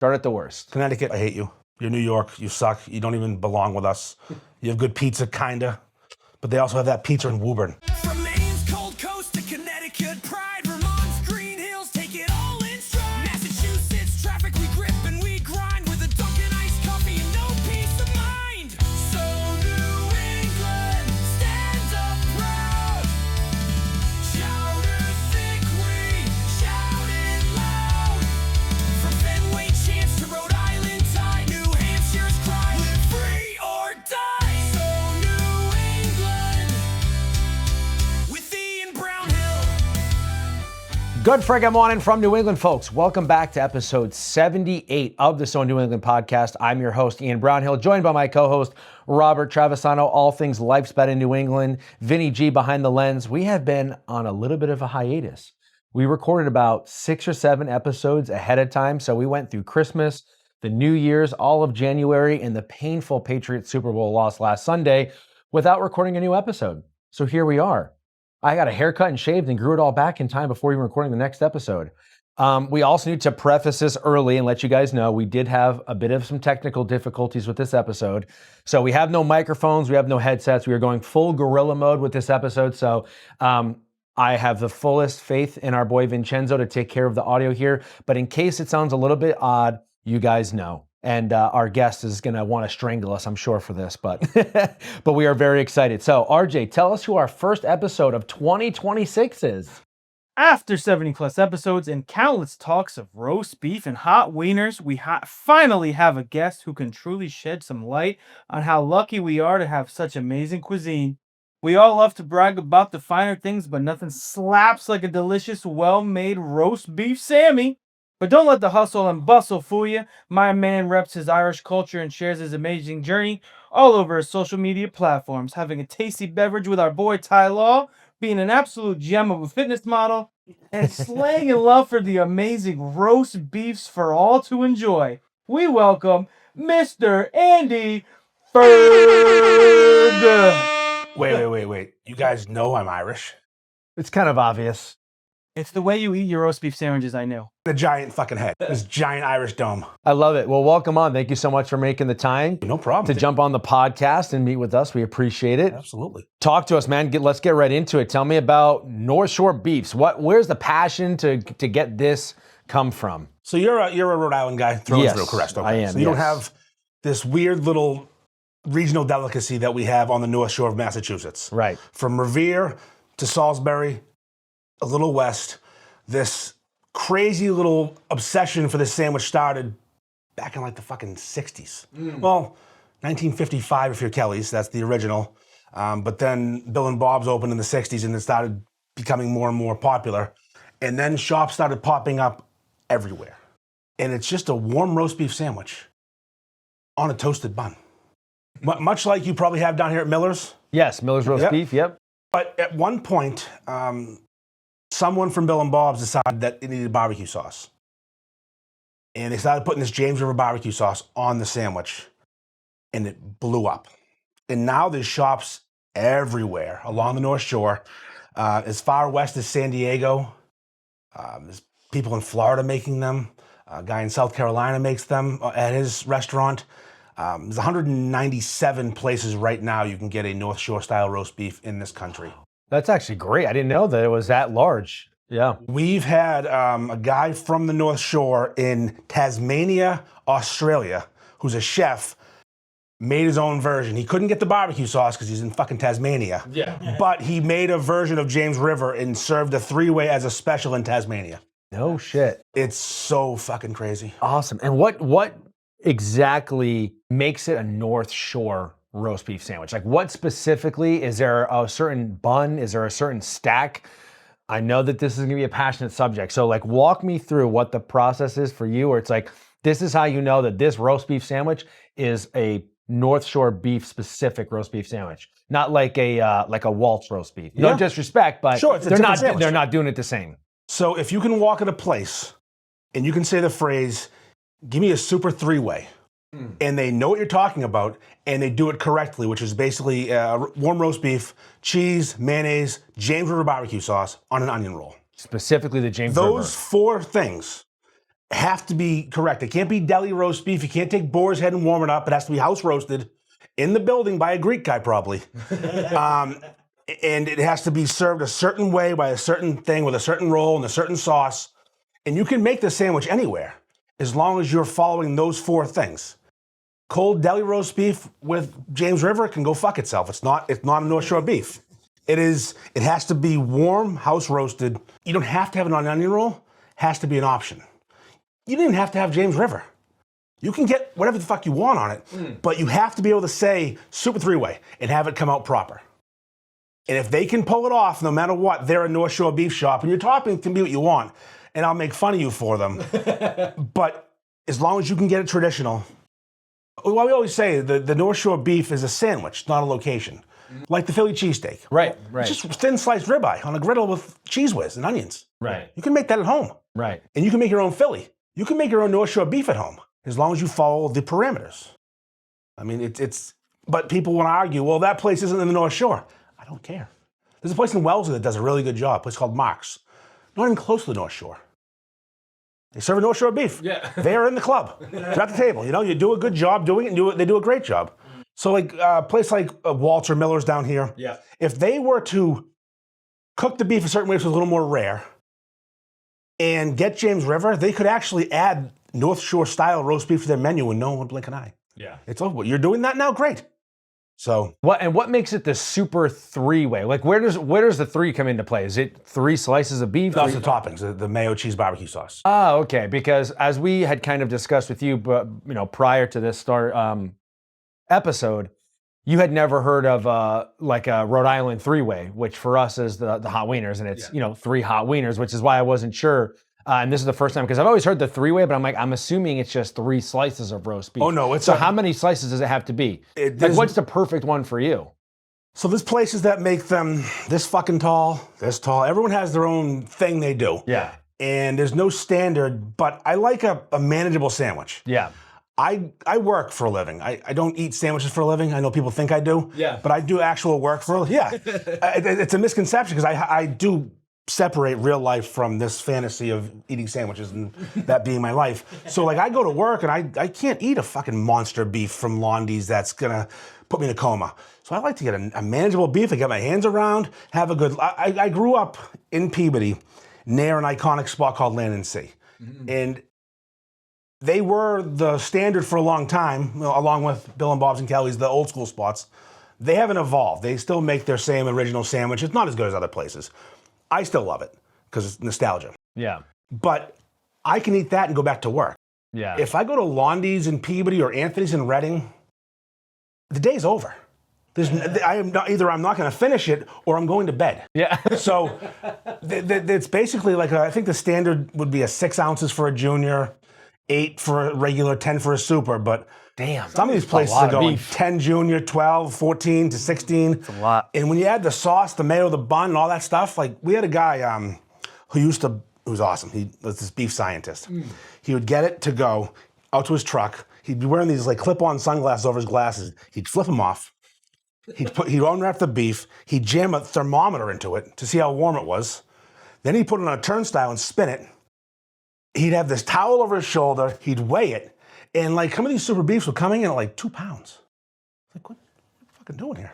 Start at the worst. Connecticut, I hate you. You're New York, you suck. You don't even belong with us. You have good pizza, kinda. But they also have that pizza in Woburn. From Maine's cold coast to Connecticut pride, Vermont's green hills take it all in stride. Massachusetts traffic we grip and we grind with a Dunkin' iced coffee and no peace of mind. So New England stands up proud. Chowder thick, we shout it loud. From Fenway Chance to Rhode Island tide, New Hampshire's cry, live free or die. So New England with Ian Brownhill. Good friggin' morning from New England, folks. Welcome back to episode 78 of the So New England podcast. I'm your host, Ian Brownhill, joined by my co-host, Robert Travisano, all things life's bet in New England, Vinny G behind the lens. We have been on a little bit of a hiatus. We recorded about 6 or 7 episodes ahead of time, so we went through Christmas, the New Year's, all of January, and the painful Patriots Super Bowl loss last Sunday without recording a new episode. So here we are. I got a haircut and shaved and grew it all back in time before even recording the next episode. We also need to preface this early and let you guys know we did have a bit of some technical difficulties with this episode. So we have no microphones, we have no headsets. We are going full guerrilla mode with this episode. So I have the fullest faith in our boy Vincenzo to take care of the audio here. But in case it sounds a little bit odd, you guys know. And our guest is going to want to strangle us, I'm sure, for this, but but we are very excited. So, RJ, tell us who our first episode of 2026 is. After 70 plus episodes and countless talks of roast beef and hot wieners, we finally have a guest who can truly shed some light on how lucky we are to have such amazing cuisine. We all love to brag about the finer things, but nothing slaps like a delicious, well-made roast beef Sammy. But don't let the hustle and bustle fool you. My man reps his Irish culture and shares his amazing journey all over his social media platforms, having a tasty beverage with our boy Tallow, being an absolute gem of a fitness model, and slaying in love for the amazing roast beefs for all to enjoy. We welcome Mr. Andy Ferg. Wait. You guys know I'm Irish? It's kind of obvious. It's the way you eat your roast beef sandwiches, I know. The giant fucking head. This giant Irish dome. I love it. Well, welcome on. Thank you so much for making the time No problem. to jump on the podcast and meet with us. We appreciate it. Absolutely. Talk to us, man. Let's get right into it. Tell me about North Shore Beefs. Where's the passion to get this come from? So you're a Rhode Island guy through Yes, and through, correct? Okay. I am, So you don't yes. have this weird little regional delicacy that we have on the North Shore of Massachusetts. Right. From Revere to Salisbury, a little west, this crazy little obsession for this sandwich started back in like the fucking 60s. Well, 1955 if you're Kelly's, that's the original. But then Bill and Bob's opened in the 60s and it started becoming more and more popular. And then shops started popping up everywhere. And it's just a warm roast beef sandwich on a toasted bun. Much like you probably have down here at Miller's. Yes, Miller's Roast Yep. Beef, yep. But at one point, someone from Bill and Bob's decided that it needed barbecue sauce. And they started putting this James River barbecue sauce on the sandwich. And it blew up. And now there's shops everywhere along the North Shore. As far west as San Diego. There's people in Florida making them. A guy in South Carolina makes them at his restaurant. There's 197 places right now you can get a North Shore style roast beef in this country. That's actually great. I didn't know that it was that large. Yeah. We've had a guy from the North Shore in Tasmania, Australia, who's a chef, made his own version. He couldn't get the barbecue sauce because he's in fucking Tasmania. Yeah. But he made a version of James River and served a 3-way as a special in Tasmania. No shit. It's so fucking crazy. Awesome. And what exactly makes it a North Shore roast beef sandwich? Like what specifically? Is there a certain bun? Is there a certain stack? I know that this is gonna be a passionate subject. So like walk me through what the process is for you, where it's like, this is how you know that this roast beef sandwich is a North Shore beef specific roast beef sandwich. Not like a Waltz roast beef. No disrespect, but Sure, it's a they're different not sandwich. they're not doing it the same. So if you can walk at a place and you can say the phrase, give me a super 3-way, and they know what you're talking about, and they do it correctly, which is basically warm roast beef, cheese, mayonnaise, James River barbecue sauce on an onion roll. Specifically the James Those River. 4 things have to be correct. It can't be deli roast beef. You can't take boar's head and warm it up. It has to be house roasted in the building by a Greek guy, probably. And it has to be served a certain way by a certain thing with a certain roll and a certain sauce. And you can make the sandwich anywhere as long as you're following those 4 things. Cold deli roast beef with James River can go fuck itself. It's not a North Shore beef. It has to be warm, house roasted. You don't have to have it on an onion roll. It has to be an option. You don't even have to have James River. You can get whatever the fuck you want on it, but you have to be able to say Super 3-Way and have it come out proper. And if they can pull it off, no matter what, they're a North Shore beef shop, and your topping can be what you want, and I'll make fun of you for them. But as long as you can get it traditional, well, we always say the North Shore beef is a sandwich, not a location. Like the Philly cheesesteak. Right. It's just thin sliced ribeye on a griddle with cheese whiz and onions. Right. You can make that at home. Right. And you can make your own Philly. You can make your own North Shore beef at home, as long as you follow the parameters. I mean, but people want to argue, well, that place isn't in the North Shore. I don't care. There's a place in Wellesley that does a really good job, a place called Mark's. Not even close to the North Shore. They serve a North Shore beef. Yeah. They're in the club. They're at the table. You do a good job doing it, and they do a great job. So like a place like Walter Miller's down here, if they were to cook the beef a certain way so it's a little more rare and get James River, they could actually add North Shore style roast beef to their menu and no one would blink an eye. Yeah. It's over. You're doing that now? Great. So what makes it the Super 3-Way? Like where does the 3 come into play? Is it 3 slices of beef? That's the toppings, the mayo, cheese, barbecue sauce. Oh, okay. Because as we had kind of discussed with you, but prior to this episode, you had never heard of like a Rhode Island 3-Way, which for us is the hot wieners, and it's 3 hot wieners, which is why I wasn't sure. And this is the first time because I've always heard the 3-Way, but I'm assuming it's just 3 slices of roast beef. Oh no! So how many slices does it have to be? What's the perfect one for you? So there's places that make them this fucking tall, this tall. Everyone has their own thing they do. Yeah. And there's no standard, but I like a manageable sandwich. Yeah. I work for a living. I don't eat sandwiches for a living. I know people think I do. Yeah. But I do actual work for a living. Yeah. It's a misconception because I do separate real life from this fantasy of eating sandwiches and that being my life. So like I go to work and I can't eat a fucking monster beef from Londy's that's gonna put me in a coma. So I like to get a manageable beef, I get my hands around, have a good, I grew up in Peabody near an iconic spot called Land and Sea. Mm-hmm. And they were the standard for a long time, along with Bill and Bob's and Kelly's, the old school spots. They haven't evolved. They still make their same original sandwich. It's not as good as other places. I still love it because it's nostalgia. Yeah. But I can eat that and go back to work. Yeah. If I go to Londy's in Peabody or Anthony's in Reading, the day's over. I'm not going to finish it or I'm going to bed. Yeah. So it's basically like I think the standard would be 6 ounces for a junior, 8 for a regular, 10 for a super. But damn, some of these places are going 10 junior, 12, 14 to 16. It's a lot. And when you add the sauce, the mayo, the bun, and all that stuff, like we had a guy who was awesome. He was this beef scientist. He would get it to go out to his truck. He'd be wearing these like clip-on sunglasses over his glasses. He'd flip them off. He'd unwrap the beef. He'd jam a thermometer into it to see how warm it was. Then he'd put it on a turnstile and spin it. He'd have this towel over his shoulder. He'd weigh it. And like some of these super beefs were coming in at like 2 pounds. Like, what are you fucking doing here?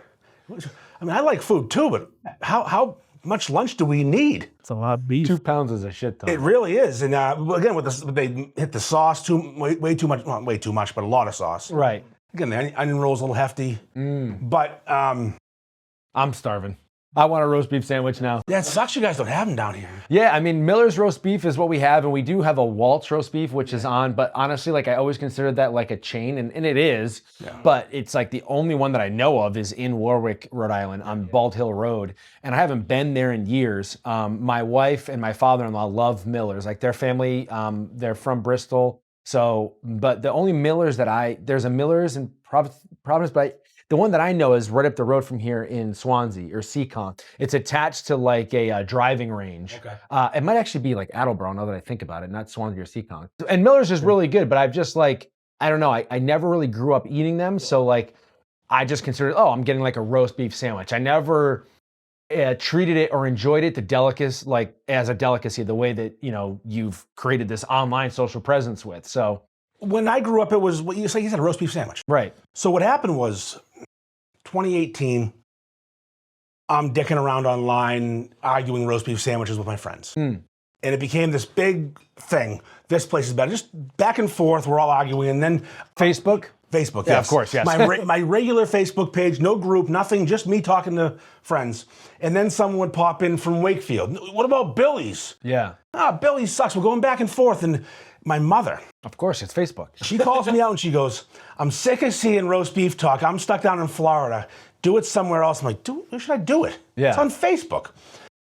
I mean, I like food too, but how much lunch do we need? It's a lot of beef. 2 pounds is a shit ton. It really is. And again, they hit the sauce way too much, not way too much, but a lot of sauce. Right. Again, the onion roll's a little hefty. But I'm starving. I want a roast beef sandwich now. Yeah, it sucks you guys don't have them down here. Yeah, I mean, Miller's roast beef is what we have, and we do have a Walt's roast beef, which is on, but honestly, like I always considered that like a chain, and it is, but it's like the only one that I know of is in Warwick, Rhode Island, on Bald Hill Road, and I haven't been there in years. My wife and my father-in-law love Miller's, like their family, they're from Bristol, so, but the only Miller's there's a Miller's in Providence, but the one that I know is right up the road from here in Swansea or Seacon. It's attached to like a driving range. Okay. It might actually be like Attleboro now that I think about it, not Swansea or Seacon. And Miller's is really good, but I've just like, I don't know, I never really grew up eating them. So like, I just considered, I'm getting like a roast beef sandwich. I never treated it or enjoyed it as a delicacy, the way that, you've created this online social presence with. So When I grew up, it was what you said, a roast beef sandwich. right. So what happened was 2018, I'm dicking around online, arguing roast beef sandwiches with my friends. And it became this big thing. This place is better. Just back and forth, we're all arguing. And then Facebook, yes. of course, yes. My regular Facebook page, no group, nothing, just me talking to friends. And then someone would pop in from Wakefield. What about Billy's? yeah, Billy's sucks. We're going back and forth. And my mother, of course, it's Facebook. she calls me out and she goes, I'm sick of seeing roast beef talk. I'm stuck down in Florida. Do it somewhere else. I'm like, where should I do it? Yeah. It's on Facebook.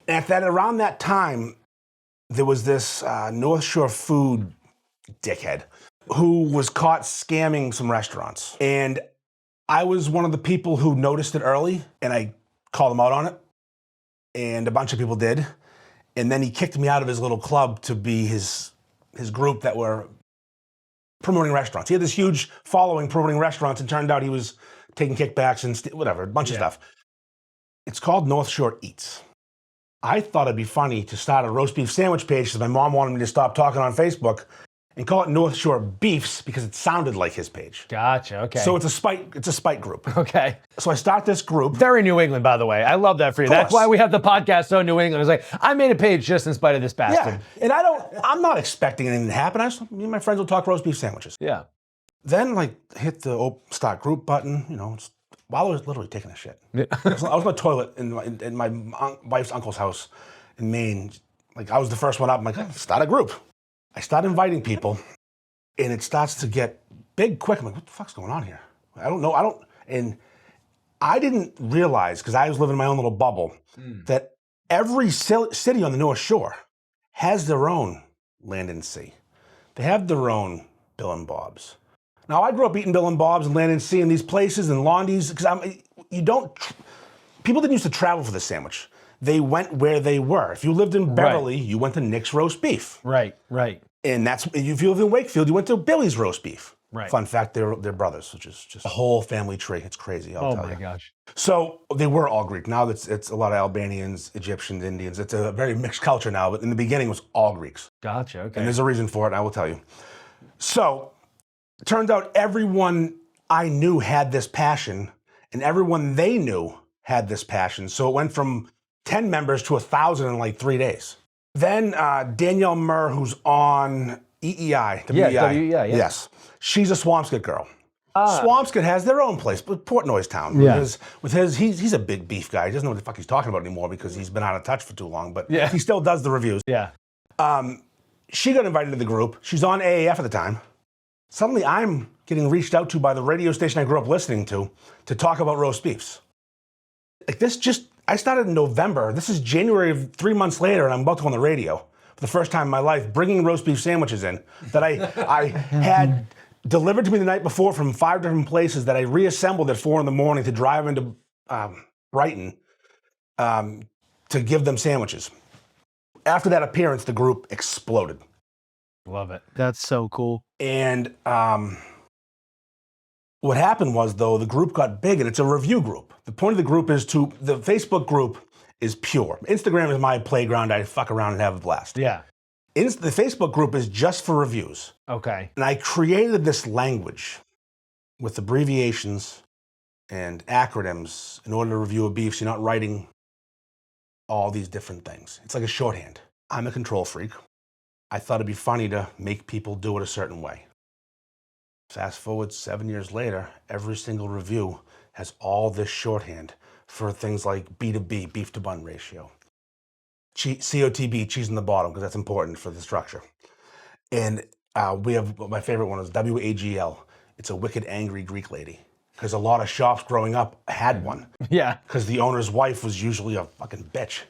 And around that time, there was this North Shore food dickhead who was caught scamming some restaurants. And I was one of the people who noticed it early, and I called him out on it. And a bunch of people did. And then he kicked me out of his little club to be his group that were promoting restaurants. He had this huge following promoting restaurants, and turned out he was taking kickbacks and whatever, a bunch of stuff. It's called North Shore Eats. I thought it'd be funny to start a roast beef sandwich page because my mom wanted me to stop talking on Facebook and call it North Shore Beefs because it sounded like his page. Gotcha. Okay. So it's a spite group. okay. So I start this group. Very New England, by the way. I love that for you. That's course. why we have the podcast so New England. It's like, I made a page just in spite of this bastard. Yeah. And I'm not expecting anything to happen. Me and my friends will talk roast beef sandwiches. Yeah. Then hit the start group button, while I was literally taking a shit. I was on the toilet in my wife's uncle's house in Maine. I was the first one up. I'm like, start a group. I start inviting people, and it starts to get big quick. I'm like, what the fuck's going on here? I don't know. And I didn't realize, because I was living in my own little bubble, that every city on the North Shore has their own Land and Sea. They have their own Bill and Bob's. Now, I grew up eating Bill and Bob's and Land and Sea and these places and Londi's, because people didn't used to travel for the sandwich. They went where they were. If you lived in Beverly, you went to Nick's Roast Beef. Right. And if you lived in Wakefield, you went to Billy's Roast Beef. Right. Fun fact, they're brothers, which is just a whole family tree. It's crazy, I'll tell you. Oh, my gosh. So they were all Greek. Now it's a lot of Albanians, Egyptians, Indians. It's a very mixed culture now, but in the beginning it was all Greeks. Gotcha, okay. And there's a reason for it, I will tell you. So it turned out everyone I knew had this passion, and everyone they knew had this passion. So it went from 10 members to 1,000 in 3 days. Then Danielle Murr, who's on EEI, WEI. Yeah, WEI, yeah. Yes. She's a Swampscott girl. Swampscott has their own place, but Portnoy's town. Yeah. He's a big beef guy. He doesn't know what the fuck he's talking about anymore because he's been out of touch for too long, but Yeah. he still does the reviews. Yeah. She got invited to the group. She's on AAF at the time. Suddenly I'm getting reached out to by the radio station I grew up listening to talk about roast beefs. I started in November. This is January of 3 months later, and I'm about to go on the radio for the first time in my life, bringing roast beef sandwiches in that I had delivered to me the night before from 5 different places that I reassembled at 4 a.m. to drive into Brighton to give them sandwiches. After that appearance, the group exploded. Love it. That's so cool. And what happened was, though, the group got big, and it's a review group. The point of the group is the Facebook group is pure. Instagram is my playground. I fuck around and have a blast. Yeah. The Facebook group is just for reviews. Okay. And I created this language with abbreviations and acronyms in order to review a beef, so you're not writing all these different things. It's like a shorthand. I'm a control freak. I thought it'd be funny to make people do it a certain way. Fast forward 7 years later, every single review has all this shorthand for things like B2B, beef to bun ratio. COTB, cheese in the bottom, because that's important for the structure. And we have, my favorite one is WAGL. It's a wicked, angry Greek lady. Because a lot of shops growing up had one. Yeah. Because the owner's wife was usually a fucking bitch.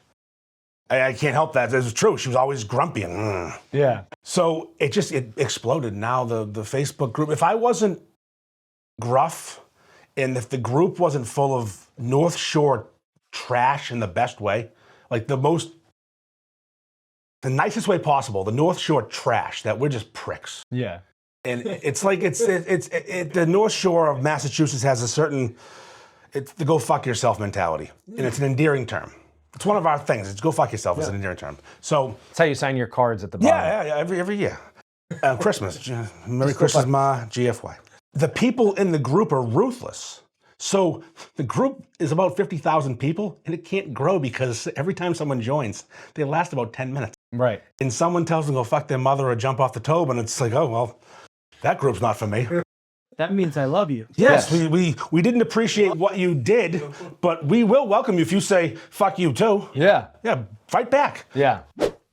I can't help that. It's true. She was always grumpy and Yeah. So it exploded. Now the Facebook group, if I wasn't gruff and if the group wasn't full of North Shore trash in the best way, like the nicest way possible, the North Shore trash, that we're just pricks. Yeah. And it's like, the North Shore of Massachusetts has a certain, it's the go fuck yourself mentality. And it's an endearing term. It's one of our things. It's go fuck yourself is an endearing term. So That's how you sign your cards at the bottom. yeah, every year. Christmas. Merry Christmas, Ma, GFY. The people in the group are ruthless. So the group is about 50,000 people, and it can't grow because every time someone joins, they last about 10 minutes. Right. And someone tells them to go fuck their mother or jump off the tube, and it's like, oh, well, that group's not for me. That means I love you. Yes, we didn't appreciate what you did, but we will welcome you if you say, fuck you too. Yeah. Yeah, fight back. Yeah.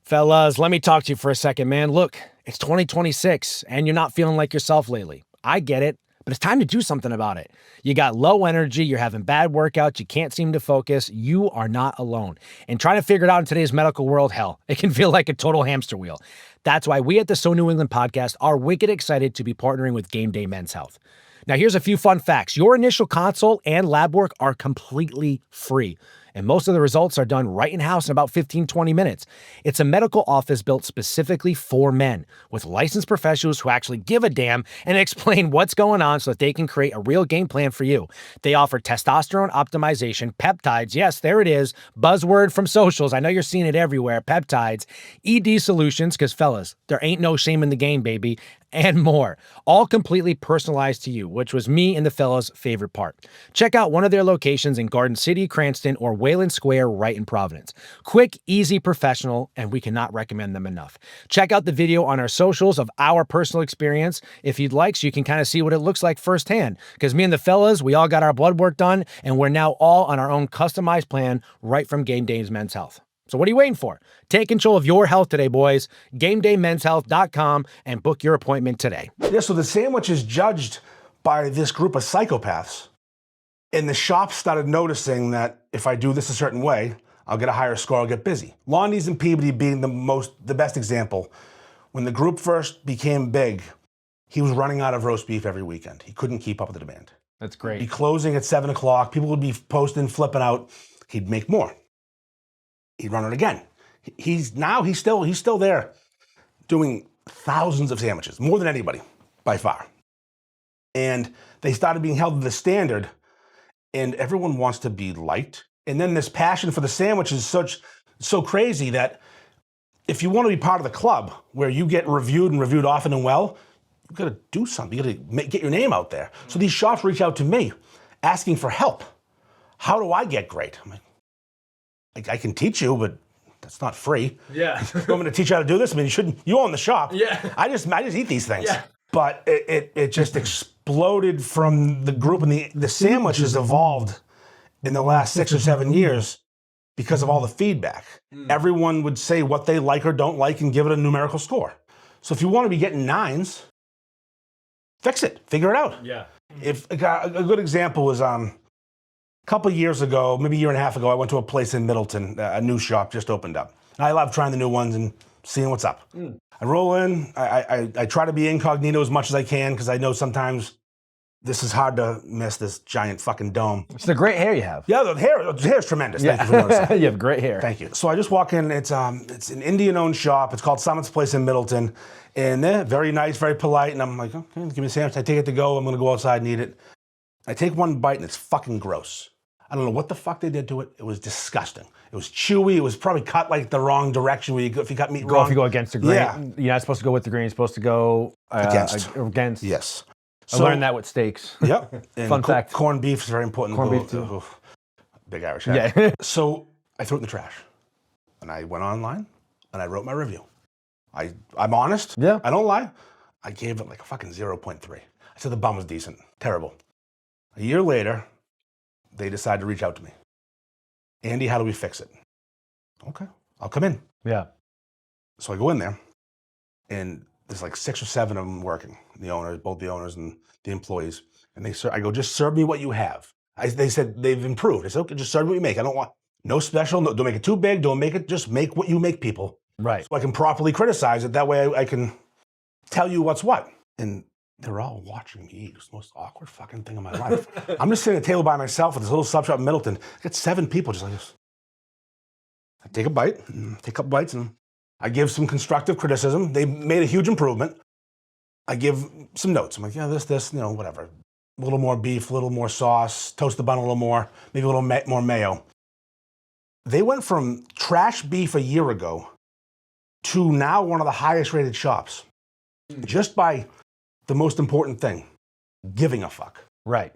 Fellas, let me talk to you for a second, man. Look, it's 2026, and you're not feeling like yourself lately. I get it. But it's time to do something about it. You got low energy, you're having bad workouts, you can't seem to focus. You are not alone. And trying to figure it out in today's medical world, hell, it can feel like a total hamster wheel. That's why we at the So New England podcast are wicked excited to be partnering with Game Day Men's Health. Now, here's a few fun facts. Your initial consult and lab work are completely free. And most of the results are done right in-house in about 15, 20 minutes. It's a medical office built specifically for men with licensed professionals who actually give a damn and explain what's going on so that they can create a real game plan for you. They offer testosterone optimization, peptides, yes, there it is, buzzword from socials, I know you're seeing it everywhere, peptides, ED solutions, because fellas, there ain't no shame in the game, baby, and more. All completely personalized to you, which was me and the fellas' favorite part. Check out one of their locations in Garden City, Cranston, or Wayland Square right in Providence. Quick, easy, professional, and we cannot recommend them enough. Check out the video on our socials of our personal experience if you'd like, so you can kind of see what it looks like firsthand. Because me and the fellas, we all got our blood work done, and we're now all on our own customized plan right from Game Days Men's Health. So what are you waiting for? Take control of your health today, boys. GameDayMen'sHealth.com and book your appointment today. Yeah, so the sandwich is judged by this group of psychopaths. And the shop started noticing that if I do this a certain way, I'll get a higher score, I'll get busy. Lonnie's and Peabody being the best example. When the group first became big, he was running out of roast beef every weekend. He couldn't keep up with the demand. That's He'd great. be closing at 7 o'clock. People would be posting, flipping out. He'd make more. He'd run it again. He's still there doing thousands of sandwiches, more than anybody by far. And they started being held to the standard, and everyone wants to be liked. And then this passion for the sandwich is so crazy that if you want to be part of the club where you get reviewed and reviewed often and well, you got to do something. You got to get your name out there. So these shops reach out to me asking for help. How do I get great? I'm like, I can teach you, but that's not free. Yeah. You want me to teach you how to do this? I mean, you own the shop. Yeah. I just eat these things. Yeah. But it just exploded from the group, and the sandwich has evolved in the last 6 or 7 years because of all the feedback. Everyone would say what they like or don't like and give it a numerical score. So if you want to be getting 9s, fix it, figure it out. Yeah. If a good example is a couple of years ago, maybe a year and a half ago, I went to a place in Middleton, a new shop just opened up. I love trying the new ones and seeing what's up. I roll in, I try to be incognito as much as I can because I know sometimes this is hard to miss, this giant fucking dome. It's the great hair you have. Yeah, the hair is tremendous. Thank you for noticing. You have great hair. Thank you. So I just walk in, it's an Indian-owned shop. It's called Summit's Place in Middleton. And they're very nice, very polite. And I'm like, okay, give me a sandwich. I take it to go. I'm going to go outside and eat it. I take one bite and it's fucking gross. I don't know what the fuck they did to it. It was disgusting. It was chewy. It was probably cut like the wrong direction. If you cut meat wrong. If you go against the grain, yeah. You're not supposed to go with the grain. You're supposed to go against. Yes. I learned that with steaks. Yep. And Fun fact. Corned beef is very important. Corned beef too. Big Irish. Yeah. So I threw it in the trash. And I went online and I wrote my review. I'm honest. Yeah. I don't lie. I gave it like a fucking 0.3. I said the bun was decent. Terrible. A year later, they decided to reach out to me. Andy, how do we fix it? Okay, I'll come in. Yeah. So I go in there, and there's like 6 or 7 of them working. The owners, both the owners and the employees. And I go, just serve me what you have. They said they've improved. I said, okay, just serve me what you make. I don't want no special. No, don't make it too big. Don't make it. Just make what you make, people. Right. So I can properly criticize it. That way I can tell you what's what. And they're all watching me eat. It's the most awkward fucking thing in my life. I'm just sitting at a table by myself at this little sub shop in Middleton. I got 7 people just like this. I take a bite, take a couple bites, and I give some constructive criticism. They made a huge improvement. I give some notes. I'm like, yeah, this, whatever. A little more beef, a little more sauce, toast the bun a little more, maybe a little more mayo. They went from trash beef a year ago to now one of the highest rated shops. Just by the most important thing, giving a fuck. Right.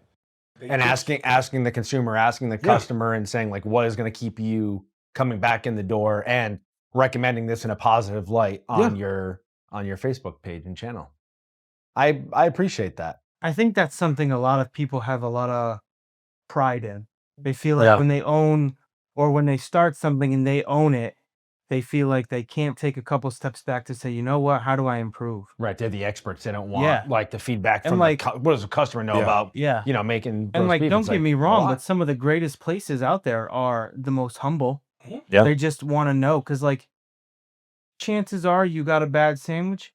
And asking the consumer, asking the customer and saying like, what is going to keep you coming back in the door and recommending this in a positive light on your Facebook page and channel. I appreciate that. I think that's something a lot of people have a lot of pride in. They feel like when they own or when they start something and they own it, they feel like they can't take a couple steps back to say, you know what, how do I improve? Right, they're the experts. They don't want like the feedback And from like, what does the customer know about, you know, making and like, beef? don't It's get me wrong, a but lot. some of the greatest places out there are the most humble. Yeah. They just want to know because like chances are you got a bad sandwich.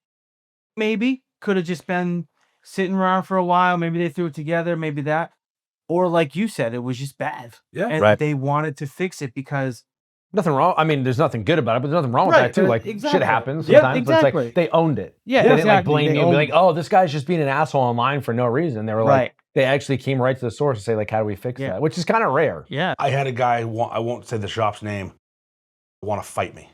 Maybe could have just been sitting around for a while. Maybe they threw it together. Maybe that. Or like you said, it was just bad. Yeah. And they wanted to fix it because Nothing wrong. I mean, there's nothing good about it, but there's nothing wrong with that too. Like shit happens Yeah, sometimes. But it's exactly. like they owned it. Yeah, They didn't like exactly. blame They you and be owned like, oh, this guy's just being an asshole online for no reason. They were like, Right. they actually came right to the source and say like, how do we fix that? Which is kind of rare. Yeah. I had a guy, I won't say the shop's name, want to fight me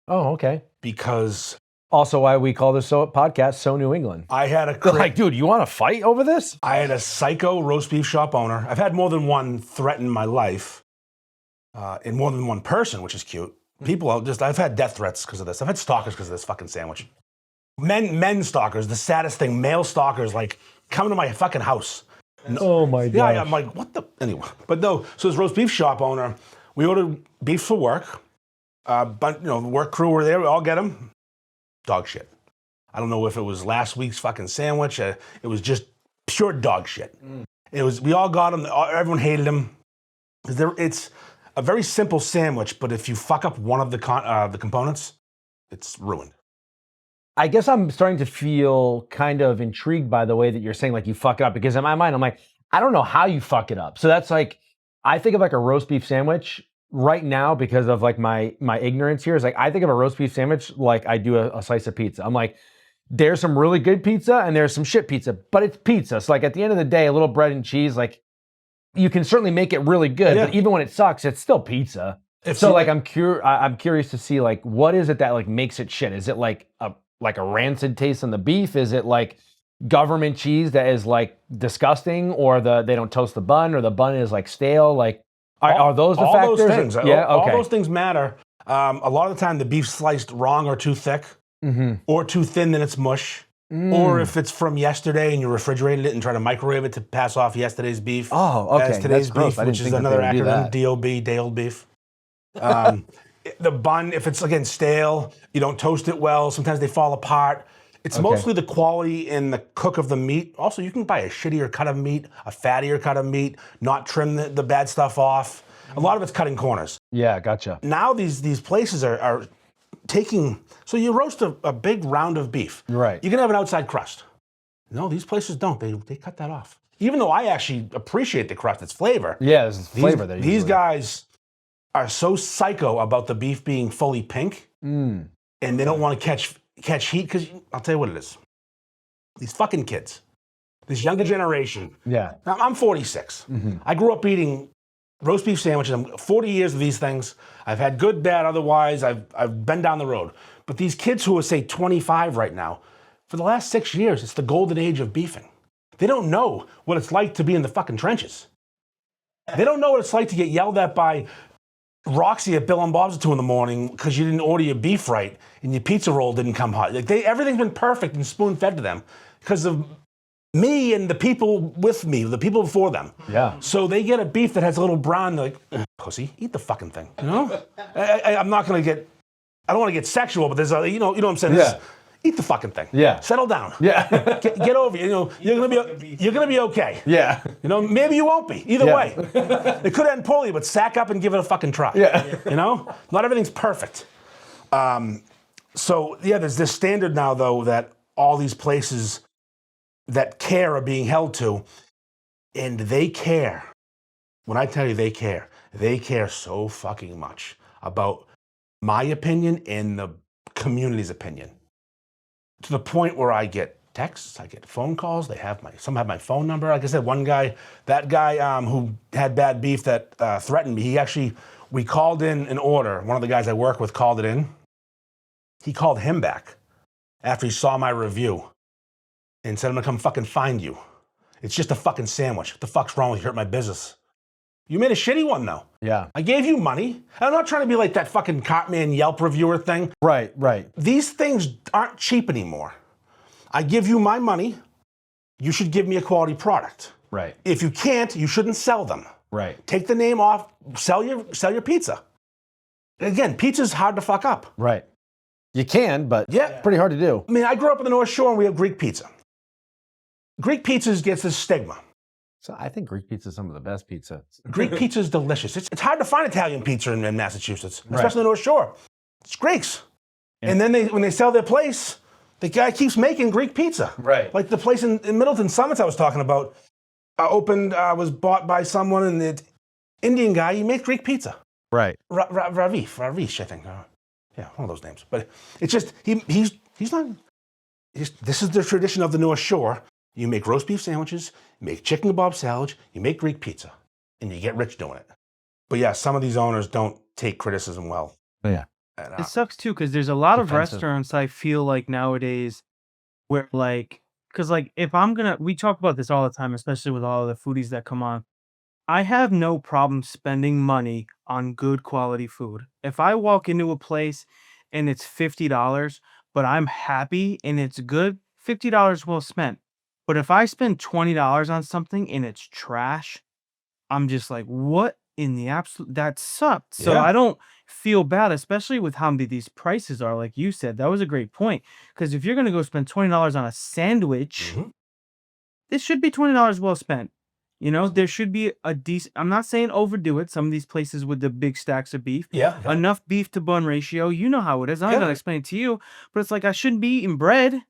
Oh, okay. because Also, why we call this podcast So New England. I had a They're like, dude, you want to fight over this? I had a psycho roast beef shop owner. I've had more than one threaten my life, in more than one person, which is cute. People, I've had death threats because of this. I've had stalkers because of this fucking sandwich. Men stalkers, the saddest thing. Male stalkers, like, come to my fucking house. Oh my god. Yeah, I'm like, what the? Anyway, but no. So this roast beef shop owner, we ordered beef for work. But you know, the work crew were there. We all get them. Dog shit. I don't know if it was last week's fucking sandwich. It was just pure dog shit. It was. We all got them. Everyone hated them. It's a very simple sandwich, but if you fuck up one of the components, it's ruined. I guess I'm starting to feel kind of intrigued by the way that you're saying like you fuck it up, because in my mind I'm like, I don't know how you fuck it up. So that's like, I think of like a roast beef sandwich right now because of like my ignorance here is like, I think of a roast beef sandwich like I do a slice of pizza. I'm like, there's some really good pizza and there's some shit pizza, but it's pizza. So like at the end of the day, a little bread and cheese, like you can certainly make it really good, but even when it sucks, it's still pizza. Like I'm curious to see like, what is it that like makes it shit? Is it like a rancid taste on the beef? Is it like government cheese that is like disgusting, or they don't toast the bun, or the bun is like stale? Like, are those the factors? All those things. Yeah, All okay. those things matter. A lot of the time, the beef's sliced wrong or too thick, or too thin, then it's mush. Or if it's from yesterday and you refrigerated it and try to microwave it to pass off yesterday's beef. Oh, okay. As today's That's gross. beef, I didn't which is think that another they would do acronym, that. DOB, day old beef. The bun, if it's again stale, you don't toast it well. Sometimes they fall apart. It's mostly the quality and the cook of the meat. Also, you can buy a shittier cut of meat, a fattier cut of meat, not trim the bad stuff off. A lot of it's cutting corners. Yeah, gotcha. Now these places are taking, so you roast a big round of beef. Right. You can have an outside crust. No, these places don't. They cut that off. Even though I actually appreciate the crust, its flavor. Yeah, there's flavor there. These guys are so psycho about the beef being fully pink, and they don't want to catch heat, because I'll tell you what it is. These fucking kids, this younger generation. Yeah. Now, I'm 46. I grew up eating roast beef sandwiches. I'm 40 years of these things. I've had good, bad, otherwise. I've been down the road. But these kids who are, say, 25 right now, for the last 6 years, it's the golden age of beefing. They don't know what it's like to be in the fucking trenches. They don't know what it's like to get yelled at by Roxy at Bill and Bob's at 2 in the morning because you didn't order your beef right and your pizza roll didn't come hot. Like everything's been perfect and spoon-fed to them because of me and the people with me, the people before them. Yeah. So they get a beef that has a little brown, they're like, pussy, eat the fucking thing. You know? I'm not going to get, I don't want to get sexual, but there's a, you know what I'm saying? Yeah. Eat the fucking thing. Yeah. Settle down. Yeah. Get over it. You know, you're gonna be okay. Yeah. You know, maybe you won't be. Either way. It could end poorly, but sack up and give it a fucking try. Yeah. You know? Not everything's perfect. So yeah, there's this standard now though that all these places that care are being held to, and they care. When I tell you they care so fucking much about my opinion and the community's opinion. To the point where I get texts, I get phone calls. Some have my phone number. Like I said, that guy who had bad beef that threatened me. He actually We called in an order. One of the guys I work with called it in. He called him back after he saw my review and said, I'm gonna come fucking find you. It's just a fucking sandwich. What the fuck's wrong with you? Hurt my business. You made a shitty one though. Yeah. I gave you money. And I'm not trying to be like that fucking Cartman Yelp reviewer thing. Right, right. These things aren't cheap anymore. I give you my money. You should give me a quality product. Right. If you can't, you shouldn't sell them. Right. Take the name off, sell your pizza. Again, pizza's hard to fuck up. Right. You can, but Yeah. pretty hard to do. I mean, I grew up in the North Shore and we have Greek pizza. Greek pizza gets this stigma. So I think Greek pizza is some of the best pizza. Greek pizza is delicious. It's hard to find Italian pizza in Massachusetts, Right. especially the North Shore. It's Greeks. Yeah. And then when they sell their place, the guy keeps making Greek pizza. Right. Like the place in Middleton Summits I was talking about, was bought by someone, and the Indian guy, he made Greek pizza. Right. Ravish, I think. Yeah, one of those names. But it's just, he's not, this is the tradition of the North Shore. You make roast beef sandwiches, you make chicken kebab salads, you make Greek pizza, and you get rich doing it. But yeah, some of these owners don't take criticism well. Yeah. And, It sucks too because there's a lot of Defensive. restaurants I feel like nowadays where like, because like if we talk about this all the time, especially with all of the foodies that come on. I have no problem spending money on good quality food. If I walk into a place and it's $50, but I'm happy and it's good, $50 well spent. But if I spend $20 on something and it's trash, I'm just like, what in the absolute? That sucked. So Yeah. I don't feel bad, especially with how many these prices are. Like you said, that was a great point. Because if you're going to go spend $20 on a sandwich, Mhm. this should be $20 well spent. You know, there should be a decent, I'm not saying overdo it. Some of these places with the big stacks of beef, Yeah. enough beef to bun ratio. You know how it is. I'm not Yeah. going to explain it to you, but it's like, I shouldn't be eating bread.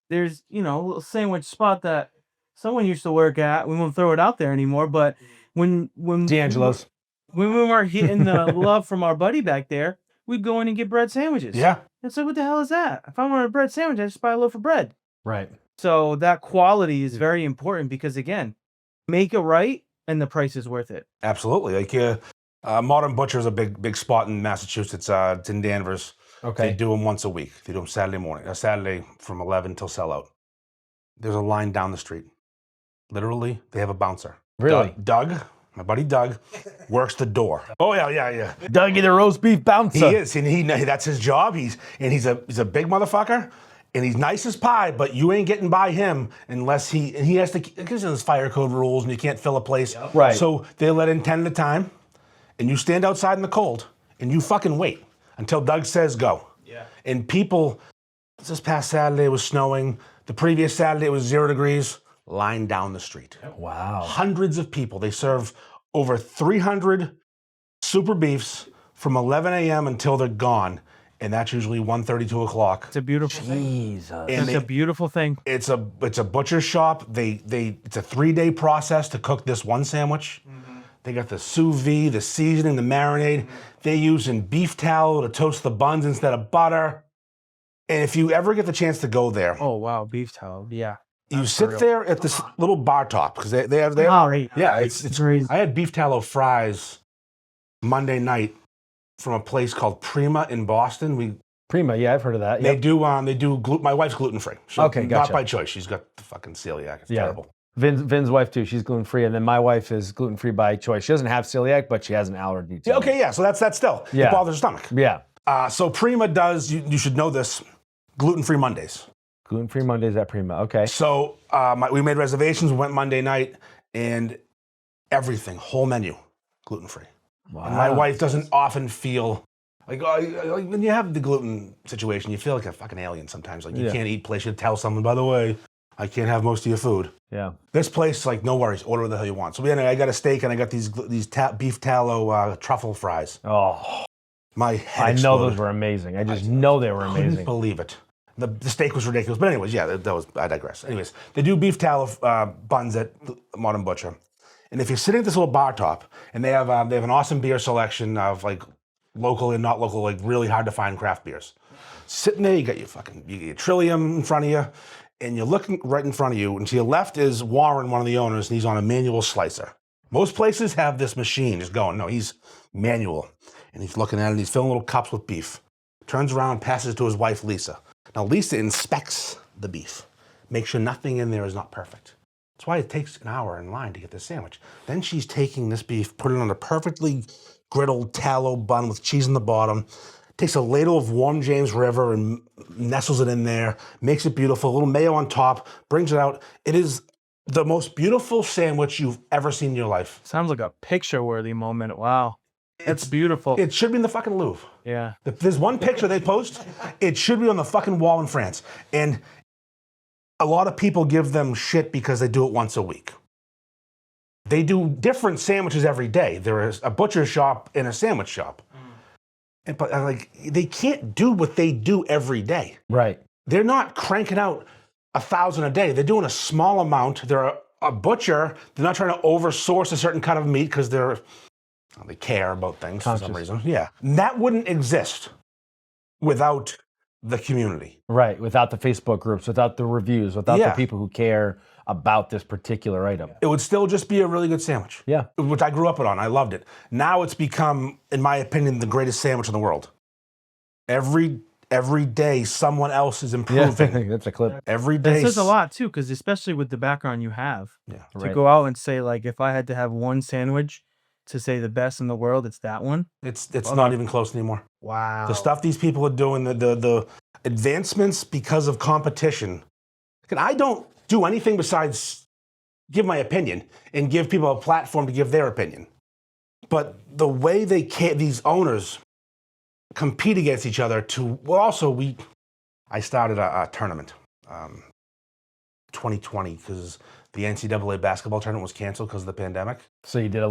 There's, a little sandwich spot that someone used to work at. We won't throw it out there anymore, but when D'Angelo's. when we weren't hitting the love from our buddy back there, we'd go in and get bread sandwiches. Yeah. It's like, what the hell is that? If I want a bread sandwich, I just buy a loaf of bread. Right. So that quality is very important because, again, make it right and the price is worth it. Absolutely. Like Modern Butcher is a big spot in Massachusetts. It's in Danvers. Okay. They do them once a week. They do them Saturday from 11 till sellout. There's a line down the street. Literally, they have a bouncer. Really? Doug, my buddy Doug, works the door. Oh yeah. Dougie the roast beef bouncer. He is, and that's his job. He's a big motherfucker, and he's nice as pie. But you ain't getting by him unless he has to, because there's fire code rules, and you can't fill a place. Right. So they let in 10 at a time, and you stand outside in the cold, and you fucking wait until Doug says go. Yeah. And people, this past Saturday it was snowing. The previous Saturday it was 0 degrees. Line down the street. Wow. Hundreds of people. They serve over 300 super beefs from 11 a.m. until they're gone, and that's usually 1:30, 2 o'clock. It's a beautiful thing. Jesus. And It's a beautiful thing. it's a butcher shop. It's a 3-day process to cook this one sandwich. They got the sous vide, the seasoning, the marinade. They using beef tallow to toast the buns instead of butter. And if you ever get the chance to go there, Oh, wow. Beef tallow. Yeah. you sit there at this little bar top because they have All right. yeah, it's crazy. I had beef tallow fries Monday night from a place called Prima in Boston. Prima, yeah, I've heard of that. They Yep. do my wife's gluten free. Okay, Not gotcha. by choice. She's got the fucking celiac. It's Yeah. terrible. Vin's wife too. She's gluten free, and then my wife is gluten free by choice. She doesn't have celiac, but she has an allergy to Yeah, it. okay, yeah. So that's still. Yeah. It bothers her stomach. Yeah. So Prima does. You should know this. Gluten free Mondays. Gluten free Mondays at Prima. Okay. So we made reservations. We went Monday night, and everything, whole menu, gluten free. Wow. And my wife doesn't often feel like when you have the gluten situation, you feel like a fucking alien sometimes. Like you Yeah. can't eat place. You tell someone, by the way, I can't have most of your food. Yeah. This place, like, no worries, order what the hell you want. So I got a steak and I got these beef tallow truffle fries. Oh, My head I know exploded. those were amazing. I just know they were Couldn't amazing. believe it. The steak was ridiculous. But anyways, yeah, I digress. Anyways, they do beef tallow buns at Modern Butcher. And if you're sitting at this little bar top, and they have an awesome beer selection of like local and not local, like really hard to find craft beers. Sitting there, you got your Trillium in front of you, and you're looking right in front of you. And to your left is Warren, one of the owners, and he's on a manual slicer. Most places have this machine just going. No, he's manual. And he's looking at it, and he's filling little cups with beef. Turns around, passes it to his wife, Lisa. Now, Lisa inspects the beef. Makes sure nothing in there is not perfect. That's why it takes an hour in line to get this sandwich. Then she's taking this beef, putting it on a perfectly griddled tallow bun with cheese in the bottom, takes a ladle of warm James River and nestles it in there, makes it beautiful, a little mayo on top, brings it out. It is the most beautiful sandwich you've ever seen in your life. Sounds like a picture-worthy moment. Wow. It's beautiful. It should be in the fucking Louvre. Yeah. If there's one picture they post, it should be on the fucking wall in France. And a lot of people give them shit because they do it once a week. They do different sandwiches every day. There is a butcher shop and a sandwich shop. And, but like, they can't do what they do every day. Right. They're not cranking out 1,000 a day. They're doing a small amount. They're a butcher. They're not trying to oversource a certain kind of meat because they care about things for some reason. Yeah. And that wouldn't exist without the community. Right. Without the Facebook groups, without the reviews, without the people who care about this particular item. It would still just be a really good sandwich. Yeah. Which I grew up on. I loved it. Now it's become, in my opinion, the greatest sandwich in the world. Every day, someone else is improving. Yeah, that's a clip. Every day. This says a lot, too, because especially with the background you have. Yeah. To go out and say, like, if I had to have one sandwich to say the best in the world, it's that one. It's not even close anymore. Wow. The stuff these people are doing, the advancements because of competition. And I don't do anything besides give my opinion and give people a platform to give their opinion. But the way these owners compete against each other I started a tournament, 2020, because the NCAA basketball tournament was canceled because of the pandemic. So you did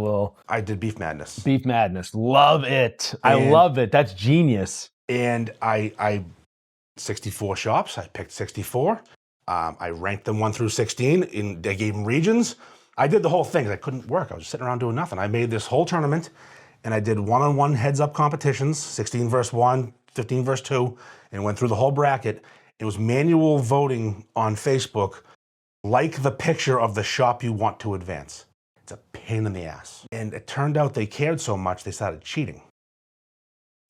I did Beef Madness. Beef Madness. Love it. I love it. That's genius. And I 64 shops. I picked 64. I ranked them 1 through 16. And they gave them regions. I did the whole thing. I couldn't work. I was just sitting around doing nothing. I made this whole tournament, and I did one-on-one heads-up competitions, 16 versus 1, 15 versus 2, and went through the whole bracket. It was manual voting on Facebook, like the picture of the shop you want to advance. It's a pain in the ass. And it turned out they cared so much, they started cheating.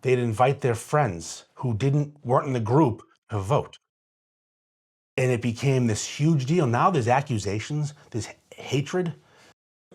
They'd invite their friends who weren't in the group to vote. And it became this huge deal. Now there's accusations, there's hatred.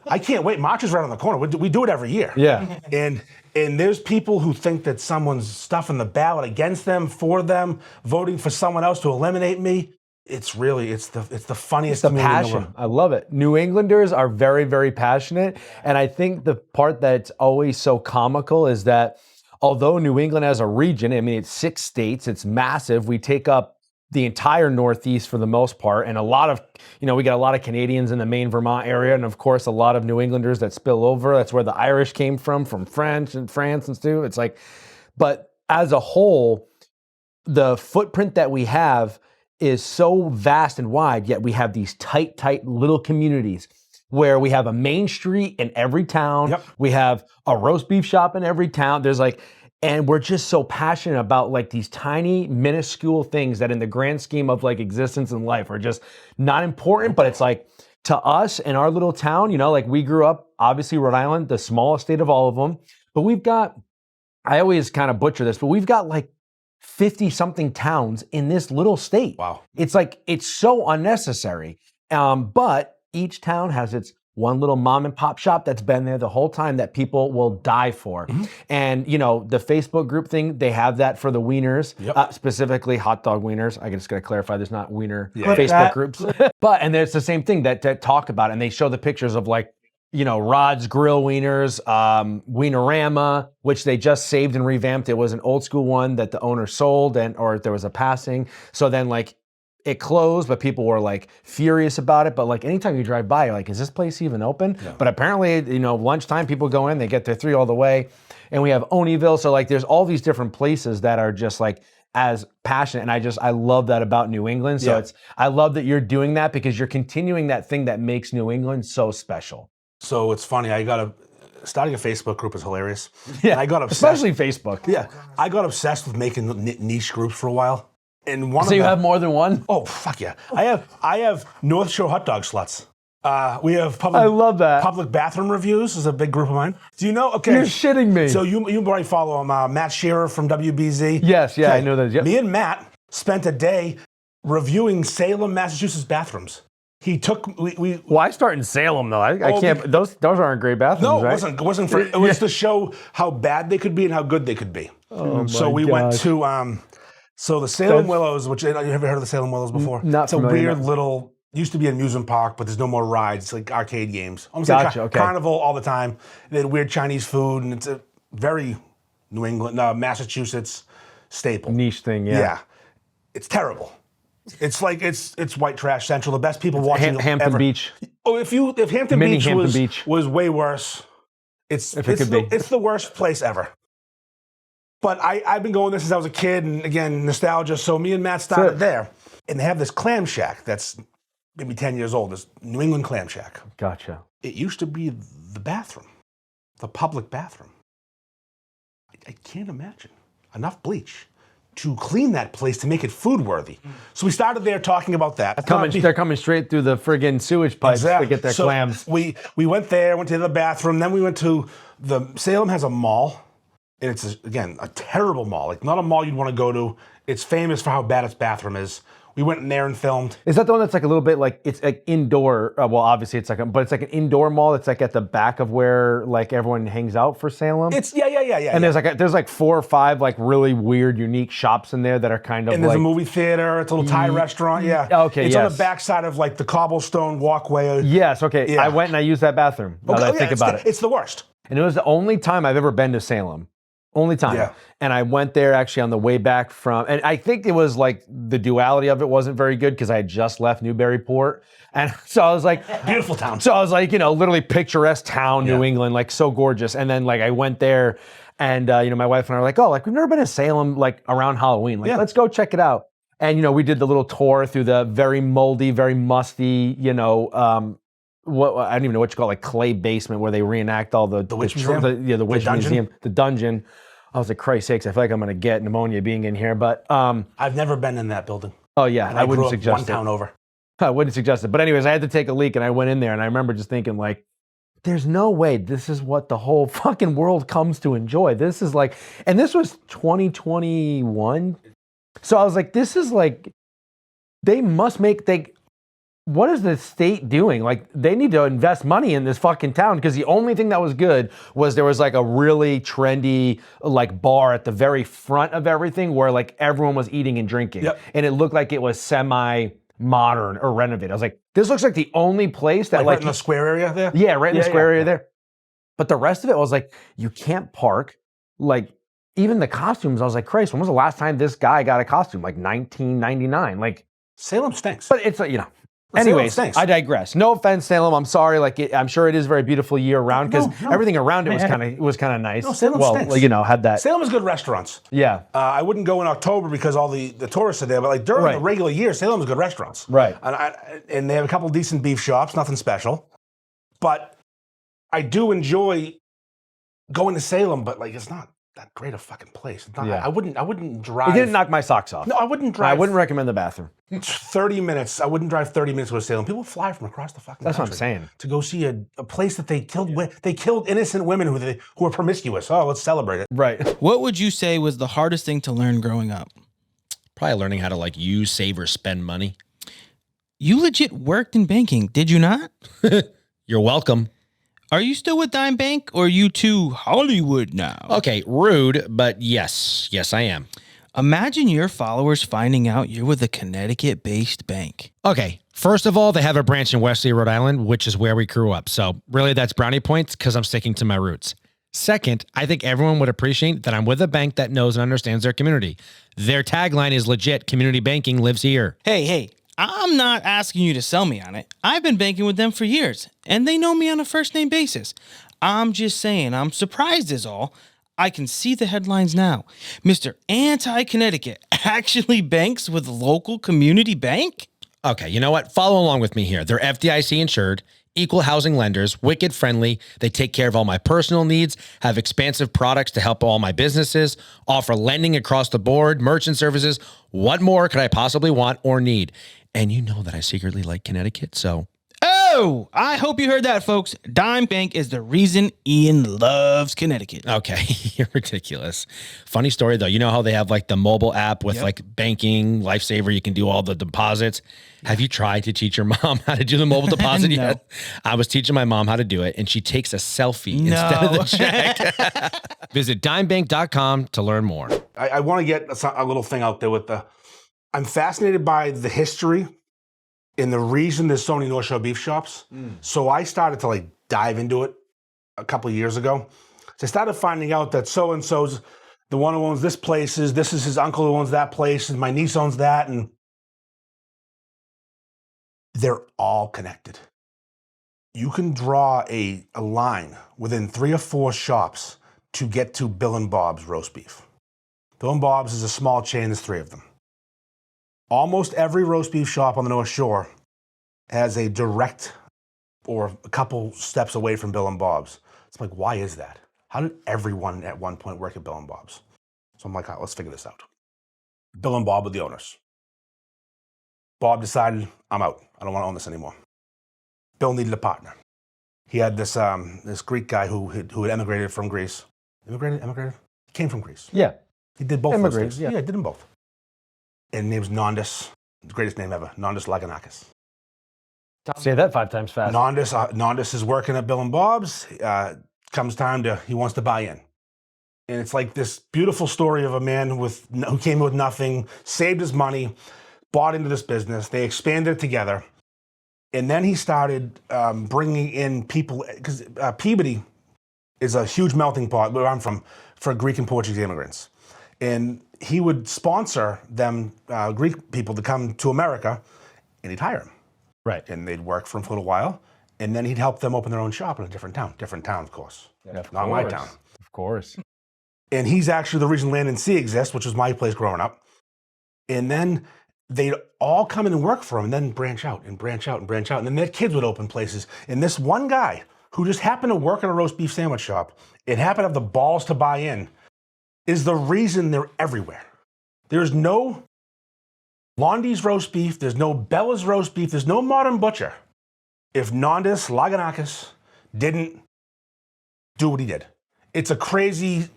I can't wait. March is right on the corner. We do it every year. Yeah. And there's people who think that someone's stuffing the ballot against them, for them, voting for someone else to eliminate me. It's the funniest It's the passion. I love it. New Englanders are very, very passionate. And I think the part that's always so comical is that although New England as a region, I mean, it's 6 states, it's massive. We take up the entire Northeast for the most part. And we got a lot of Canadians in the Maine, Vermont area. And of course, a lot of New Englanders that spill over. That's where the Irish came from France and stuff. It's like, but as a whole, the footprint that we have is so vast and wide, yet we have these tight little communities where we have a main street in every town. Yep. We have a roast beef shop in every town. And we're just so passionate about like these tiny, minuscule things that in the grand scheme of like existence and life are just not important. But it's like, to us in our little town, like we grew up, obviously Rhode Island, the smallest state of all of them. But I always kind of butcher this, but we've got like 50 something towns in this little state. Wow. It's like, it's so unnecessary. But each town has its one little mom and pop shop that's been there the whole time that people will die for. Mm-hmm. And, the Facebook group thing, they have that for the wieners, specifically hot dog wieners. I just got to clarify, there's not wiener Facebook groups. And there's the same thing that talk about it, and they show the pictures of like, Rod's Grill Wieners, Wienerama, which they just saved and revamped. It was an old school one that the owner sold or there was a passing. So then like, it closed, but people were like furious about it. But like anytime you drive by, you're like, is this place even open? Yeah. But apparently, lunchtime people go in, they get their 3 all the way. And we have Oneyville. So like there's all these different places that are just like as passionate. And I love that about New England. So I love that you're doing that because you're continuing that thing that makes New England so special. So it's funny, starting a Facebook group is hilarious. Yeah, I got obsessed. Especially Facebook. Yeah, I got obsessed with making niche groups for a while. And you have more than one? Oh, fuck yeah. I have North Shore hot dog sluts. We have public. I love that. Public bathroom reviews is a big group of mine. Do you know? Okay, You're shitting me. So you probably follow him, Matt Shearer from WBZ. Yes, yeah, Okay. I know that. Yep. Me and Matt spent a day reviewing Salem, Massachusetts bathrooms. He took we Well, I start in Salem though. I can't. Those aren't great bathrooms. No, right? it wasn't for. It was to show how bad they could be and how good they could be. Oh So my we went gosh. to so the Salem Willows, which you ever heard of the Salem Willows before? Not It's a familiar, weird no. little. Used to be an amusement park, but there's no more rides. It's like arcade games, almost Gotcha, like okay. carnival all the time. They had weird Chinese food, and it's a very New England, Massachusetts staple. Niche thing, yeah. Yeah, it's terrible. It's like it's white trash central. The best people watching Hampton ever. Beach. Oh, if Hampton Mini Beach Hampton was Beach. was way worse, it's If it could be. it's the worst place ever. But I've been going there since I was a kid, and again, nostalgia. So me and Matt started Sure. there, and they have this clam shack that's maybe 10 years old. This New England clam shack. Gotcha. It used to be the bathroom, the public bathroom. I can't imagine enough bleach to clean that place to make it food worthy. So we started there talking about that. They're coming straight through the friggin' sewage pipes to get their So clams. We went there, went to the bathroom, then we went to Salem has a mall, and it's again a terrible mall, like not a mall you'd want to go to. It's famous for how bad its bathroom is. We went in there and filmed. Is that the one that's like a little bit like it's like indoor? Well, obviously it's like, but it's like an indoor mall. It's like at the back of where like everyone hangs out for Salem. It's yeah. And there's like 4 or 5 like really weird, unique shops in there that are kind of And there's like a movie theater. It's a little Thai restaurant. Yeah. Okay, It's on yes. the backside of like the cobblestone walkway. Yes, okay. Yeah. I went and I used that bathroom. Now that I think about it. It's the worst. And it was the only time I've ever been to Salem. Only time. Yeah. And I went there actually on the way back from, and I think it was like the duality of it wasn't very good because I had just left Newburyport. And so I was like, Beautiful town. so I was like, literally picturesque town, New Yeah. England, like so gorgeous. And then like I went there and, my wife and I were like, oh, like we've never been to Salem like around Halloween. Like, Yeah. let's go check it out. And, we did the little tour through the very moldy, very musty, what I don't even know what you call it, like clay basement where they reenact all the witch museum, museum? the witch dungeon? museum, the dungeon. I was like, Christ sakes, I feel like I'm gonna get pneumonia being in here. But I've never been in that building. oh yeah, And I grew wouldn't up suggest one it. town over. I wouldn't suggest it. But anyways, I had to take a leak and I went in there and I remember just thinking like, there's no way this is what the whole fucking world comes to enjoy. This is like, and this was 2021. So I was like, this is like, they must make, what is the state doing? Like, they need to invest money in this fucking town because the only thing that was good was there was like a really trendy like bar at the very front of everything where like everyone was eating and drinking. Yep. And it looked like it was semi-modern or renovated. I was like, this looks like the only place that Like like, right in the square area there? yeah, right in the Yeah, square yeah, area yeah. there. But the rest of it was like, you can't park. Like, even the costumes, I was like, Christ, when was the last time this guy got a costume? Like 1999. Like, Salem stinks. but it's like, Salem anyways, stinks. I digress. No offense, Salem. I'm sorry. Like, I'm sure it is a very beautiful year round because No. everything around it was kind of nice. No, Salem well, stinks. had that. Salem has good restaurants. Yeah. I wouldn't go in October because all the tourists are there, but like during Right. the regular year, Salem has good restaurants. Right. And they have a couple decent beef shops, nothing special. But I do enjoy going to Salem, but like it's not that great a fucking place. It's not, Yeah. I wouldn't drive. It didn't knock my socks off. No, I wouldn't drive. I wouldn't recommend the bathroom. 30 minutes. I wouldn't drive 30 minutes to go to Salem. People fly from across the fucking That's what I'm country saying. to go see a place that they killed. They killed innocent women who were promiscuous. Oh, let's celebrate it. Right. What would you say was the hardest thing to learn growing up? Probably learning how to like use, save, or spend money. You legit worked in banking, did you not? You're welcome. Are you still with Dime Bank or are you too Hollywood now? Okay, rude, but yes, I am. Imagine your followers finding out you're with a Connecticut-based bank. Okay, first of all, they have a branch in Wesley, Rhode Island, which is where we grew up. So really that's brownie points because I'm sticking to my roots. Second, I think everyone would appreciate that I'm with a bank that knows and understands their community. Their tagline is legit, community banking lives here. Hey, I'm not asking you to sell me on it. I've been banking with them for years, and they know me on a first-name basis. I'm just saying, I'm surprised is all. I can see the headlines now. Mr. Anti-Connecticut actually banks with local community bank? Okay, you know what? Follow along with me here. They're FDIC insured, equal housing lenders, wicked friendly. They take care of all my personal needs, have expansive products to help all my businesses, offer lending across the board, merchant services. What more could I possibly want or need? And you know that I secretly like Connecticut, so... So, I hope you heard that, folks. Dime Bank is the reason Ian loves Connecticut. Okay, you're ridiculous. Funny story though. You know how they have like the mobile app with like banking, Lifesaver. You can do all the deposits. Have you tried to teach your mom how to do the mobile deposit yet? I was teaching my mom how to do it, and she takes a selfie instead of the check. Visit dimebank.com to learn more. I want to get a little thing out there with I'm fascinated by the history and the reason there's so many North Shore beef shops. So I started to like dive into it a couple of years ago. So I started finding out that so-and-so's the one who owns this place this is his uncle who owns that place, and my niece owns that, and they're all connected. You can draw a line within 3 or 4 shops to get to Bill and Bob's roast beef. Bill and Bob's is a small chain, there's 3 of them. Almost every roast beef shop on the North Shore has a direct or a couple steps away from Bill and Bob's. It's like, why is that? How did everyone at one point work at Bill and Bob's? So I'm like, all right, let's figure this out. Bill and Bob were the owners. Bob decided, I'm out. I don't want to own this anymore. Bill needed a partner. He had this Greek guy who had emigrated from Greece. Immigrated? He came from Greece. Yeah. He did both of those things. Yeah, did them both. And his name's Nondis, the greatest name ever, Nondis Laganakis. Say that 5 times fast. Nondis is working at Bill and Bob's. Comes time he wants to buy in. And it's like this beautiful story of a man who came with nothing, saved his money, bought into this business. They expanded it together. And then he started bringing in people, because Peabody is a huge melting pot, where I'm from, for Greek and Portuguese immigrants. And he would sponsor them, Greek people, to come to America, and he'd hire them. Right. And they'd work for him for a little while, and then he'd help them open their own shop in a different town. Different town, of course. Yeah, Not my town. Of course. And he's actually the reason Land and Sea exists, which was my place growing up. And then they'd all come in and work for him, and then branch out and branch out and branch out. And then their kids would open places. And this one guy who just happened to work in a roast beef sandwich shop and happened to have the balls to buy in is the reason they're everywhere. There's no Londy's roast beef, there's no Bella's roast beef, there's no Modern Butcher if Nondis Laganakis didn't do what he did. It's a crazy,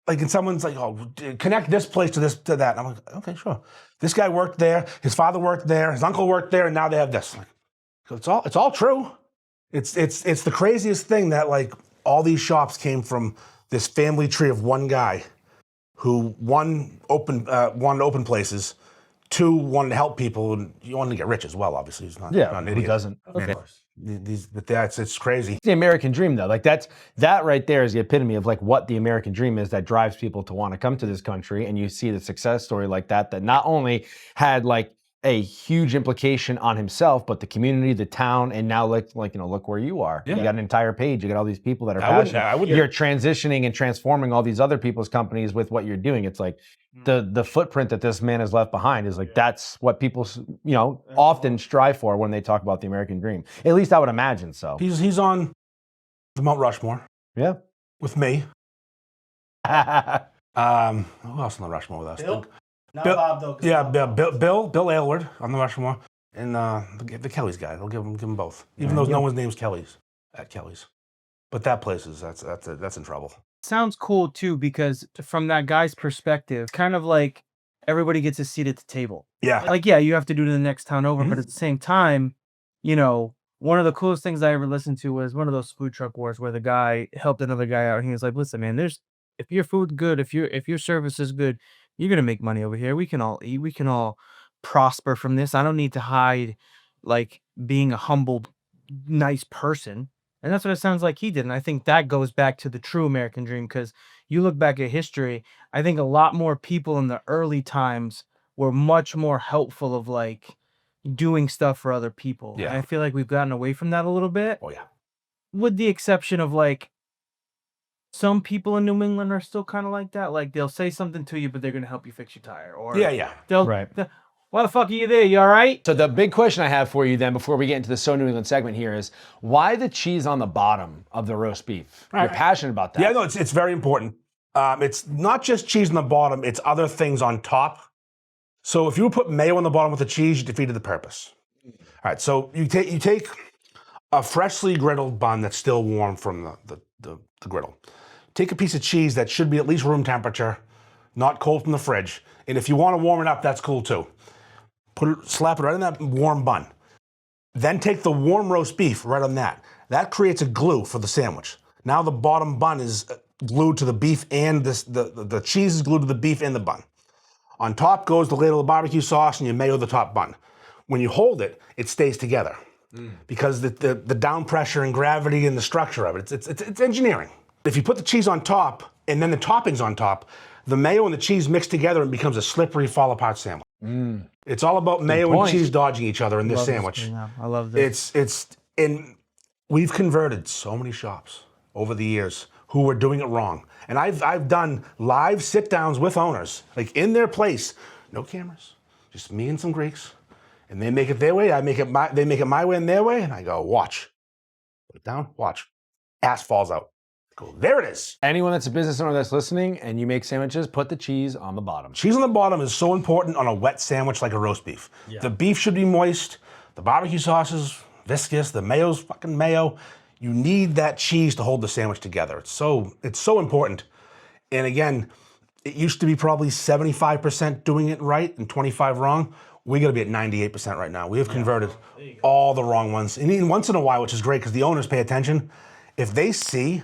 like, and someone's like, oh, connect this place to this to that. I'm like, okay, sure. This guy worked there, his father worked there, his uncle worked there, and now they have this. Like, it's all true. It's the craziest thing that, like, all these shops came from this family tree of one guy who wanted to open places, 2 wanted to help people, and you wanted to get rich as well. Obviously, he's not an idiot. Who doesn't? Of course. It's crazy. The American dream, though, like that right there is the epitome of like what the American dream is that drives people to want to come to this country. And you see the success story like that not only had like a huge implication on himself, but the community, the town, and now look where you are. Yeah. You got an entire page. You got all these people that are passionate. You're transitioning and transforming all these other people's companies with what you're doing. It's like the footprint that this man has left behind is like that's what people often strive for when they talk about the American dream. At least I would imagine so. He's on the Mount Rushmore. Yeah, with me. Who else on the Rushmore with us? Bill? Not Bill, Bob, though. Yeah, Bill Aylward on the Rushmore, and the Kelly's guy. They'll give them both, even though no one's name's Kelly's at Kelly's. But that place is that's in trouble. Sounds cool too, because from that guy's perspective, kind of like everybody gets a seat at the table. Yeah. Like, yeah, you have to do to the next town over, but at the same time, one of the coolest things I ever listened to was one of those food truck wars where the guy helped another guy out. And he was like, listen, man, if your food's good, if your service is good, you're going to make money over here. We can all eat. We can all prosper from this. I don't need to hide like being a humble, nice person. And that's what it sounds like he did. And I think that goes back to the true American dream, because you look back at history, I think a lot more people in the early times were much more helpful of like doing stuff for other people. Yeah. And I feel like we've gotten away from that a little bit. Oh, yeah. With the exception of like some people in New England are still kind of like that. Like they'll say something to you, but they're going to help you fix your tire. Or Yeah. Why the fuck are you there? You all right? So the big question I have for you then, before we get into the So New England segment here, is why the cheese on the bottom of the roast beef? You're passionate about that. Yeah, no, it's very important. It's not just cheese on the bottom; it's other things on top. So if you put mayo on the bottom with the cheese, you defeated the purpose. All right, so you take a freshly griddled bun that's still warm from the griddle. Take a piece of cheese that should be at least room temperature, not cold from the fridge. And if you want to warm it up, that's cool too. Slap it right in that warm bun. Then take the warm roast beef right on that. That creates a glue for the sandwich. Now the bottom bun is glued to the beef and the cheese is glued to the beef and the bun. On top goes the ladle of barbecue sauce and you mayo the top bun. When you hold it, it stays together because the down pressure and gravity and the structure of it, it's engineering. If you put the cheese on top and then the toppings on top, the mayo and the cheese mix together and becomes a slippery, fall apart sandwich. It's all about mayo and cheese dodging each other in this sandwich. I love this. And we've converted so many shops over the years who were doing it wrong. And I've done live sit downs with owners, like in their place, no cameras, just me and some Greeks. And they make it their way, they make it my way and their way, and I go, watch. Put it down, watch. Ass falls out. Go, there it is. Anyone that's a business owner that's listening and you make sandwiches, put the cheese on the bottom. Cheese on the bottom is so important on a wet sandwich like a roast beef. Yeah. The beef should be moist, the barbecue sauce is viscous, the mayo's fucking mayo. You need that cheese to hold the sandwich together. It's so important. And again, it used to be probably 75% doing it right and 25 wrong. We got to be at 98% right now. We have converted all the wrong ones. And even once in a while, which is great because the owners pay attention, if they see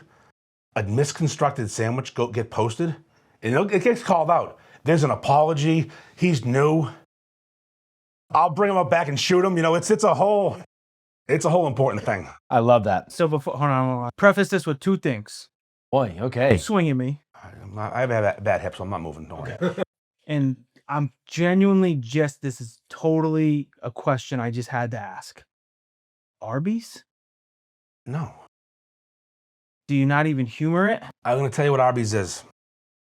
a misconstructed sandwich get posted, and it gets called out, there's an apology, he's new, I'll bring him up back and shoot him. You know, it's a whole important thing. I love that. So hold on. Preface this with two things. Boy, okay. Swinging me. I have bad hips, so I'm not moving. Don't worry. And I'm genuinely this is totally a question I just had to ask. Arby's? No. Do you not even humor it? I'm going to tell you what Arby's is.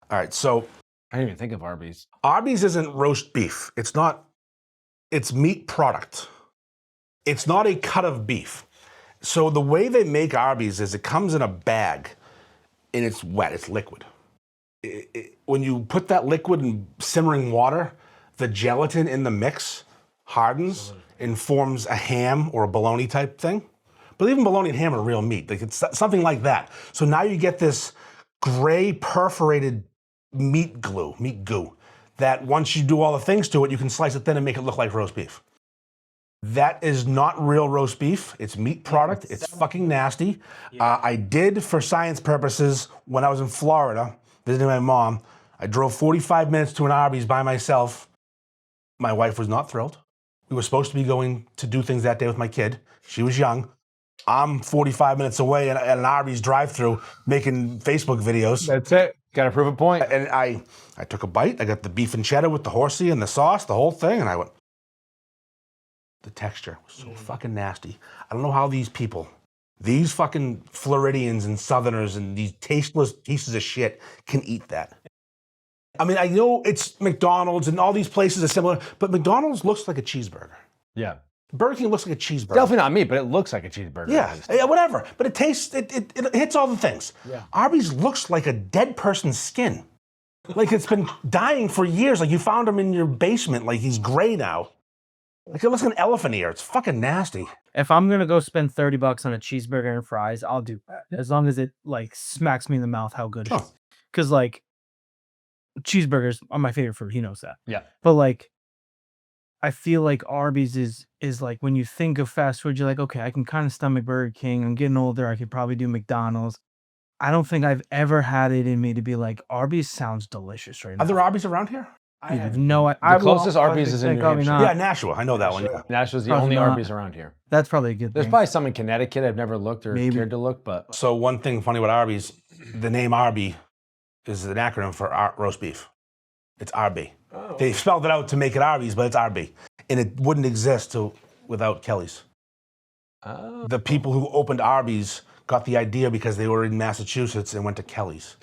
All right, so I didn't even think of Arby's. Arby's isn't roast beef. It's meat product. It's not a cut of beef. So the way they make Arby's is it comes in a bag and it's wet, it's liquid. When you put that liquid in simmering water, the gelatin in the mix hardens and forms a ham or a bologna type thing. But even bologna and ham are real meat. Like it's something like that. So now you get this gray perforated meat goo, that once you do all the things to it, you can slice it thin and make it look like roast beef. That is not real roast beef. It's meat product. It's fucking nasty. I did, for science purposes, when I was in Florida, visiting my mom, I drove 45 minutes to an Arby's by myself. My wife was not thrilled. We were supposed to be going to do things that day with my kid. She was young. I'm 45 minutes away at an Arby's drive-thru making Facebook videos. That's it. Got to prove a point. And I took a bite. I got the beef and cheddar with the horsey and the sauce, the whole thing, and I went, the texture was so fucking nasty. I don't know how these people, these fucking Floridians and Southerners and these tasteless pieces of shit can eat that. I mean, I know it's McDonald's and all these places are similar, but McDonald's looks like a cheeseburger. Yeah. Burger King looks like a cheeseburger. Definitely not meat, but it looks like a cheeseburger. Yeah, whatever. But it tastes, it hits all the things. Yeah. Arby's looks like a dead person's skin. Like it's been dying for years. Like you found him in your basement. Like he's gray now. Like it looks like an elephant ear. It's fucking nasty. If I'm going to go spend $30 on a cheeseburger and fries, I'll do that. As long as it like smacks me in the mouth how good it is. Because like cheeseburgers are my favorite food. He knows that. Yeah. But like, I feel like Arby's is like when you think of fast food, you're like, okay, I can kind of stomach Burger King. I'm getting older. I could probably do McDonald's. I don't think I've ever had it in me to be like, Arby's sounds delicious right now. Are there Arby's around here? I have no idea. The closest Arby's is in New Hampshire. Yeah, Nashua. I know that one. Yeah. Nashua's the Probably only not. Arby's around here. That's probably a good There's thing. probably some in Connecticut. I've never looked or Maybe. cared to look, but So one thing funny about Arby's, the name Arby is an acronym for roast beef. It's Arby. Oh. They spelled it out to make it Arby's, but it's Arby. And it wouldn't exist without Kelly's. oh. The people who opened Arby's got the idea because they were in Massachusetts and went to Kelly's.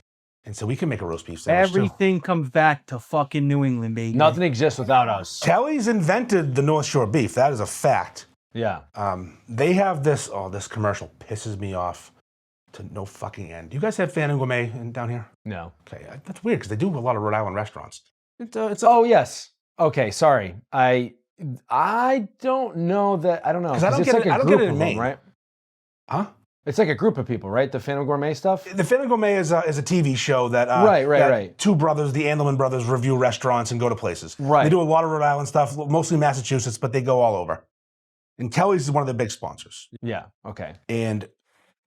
And so we can make a roast beef sandwich too. Everything comes back to fucking New England, baby. Nothing exists without us. Kelly's invented the North Shore beef. That is a fact. Yeah. They have this commercial pisses me off to no fucking end. Do you guys have Fan and Gourmet down here? No. Okay, that's weird because they do a lot of Rhode Island restaurants. Oh, yes. Okay, sorry. I don't know that. I don't know. 'Cause I don't it's get like it- a I don't group get it in of them, Maine. right? Huh? It's like a group of people, right? The Phantom Gourmet stuff? The Phantom Gourmet is a TV show that Right. two brothers, the Andelman brothers, review restaurants and go to places. Right. They do a lot of Rhode Island stuff, mostly Massachusetts, but they go all over. And Kelly's is one of their big sponsors. Yeah, okay. And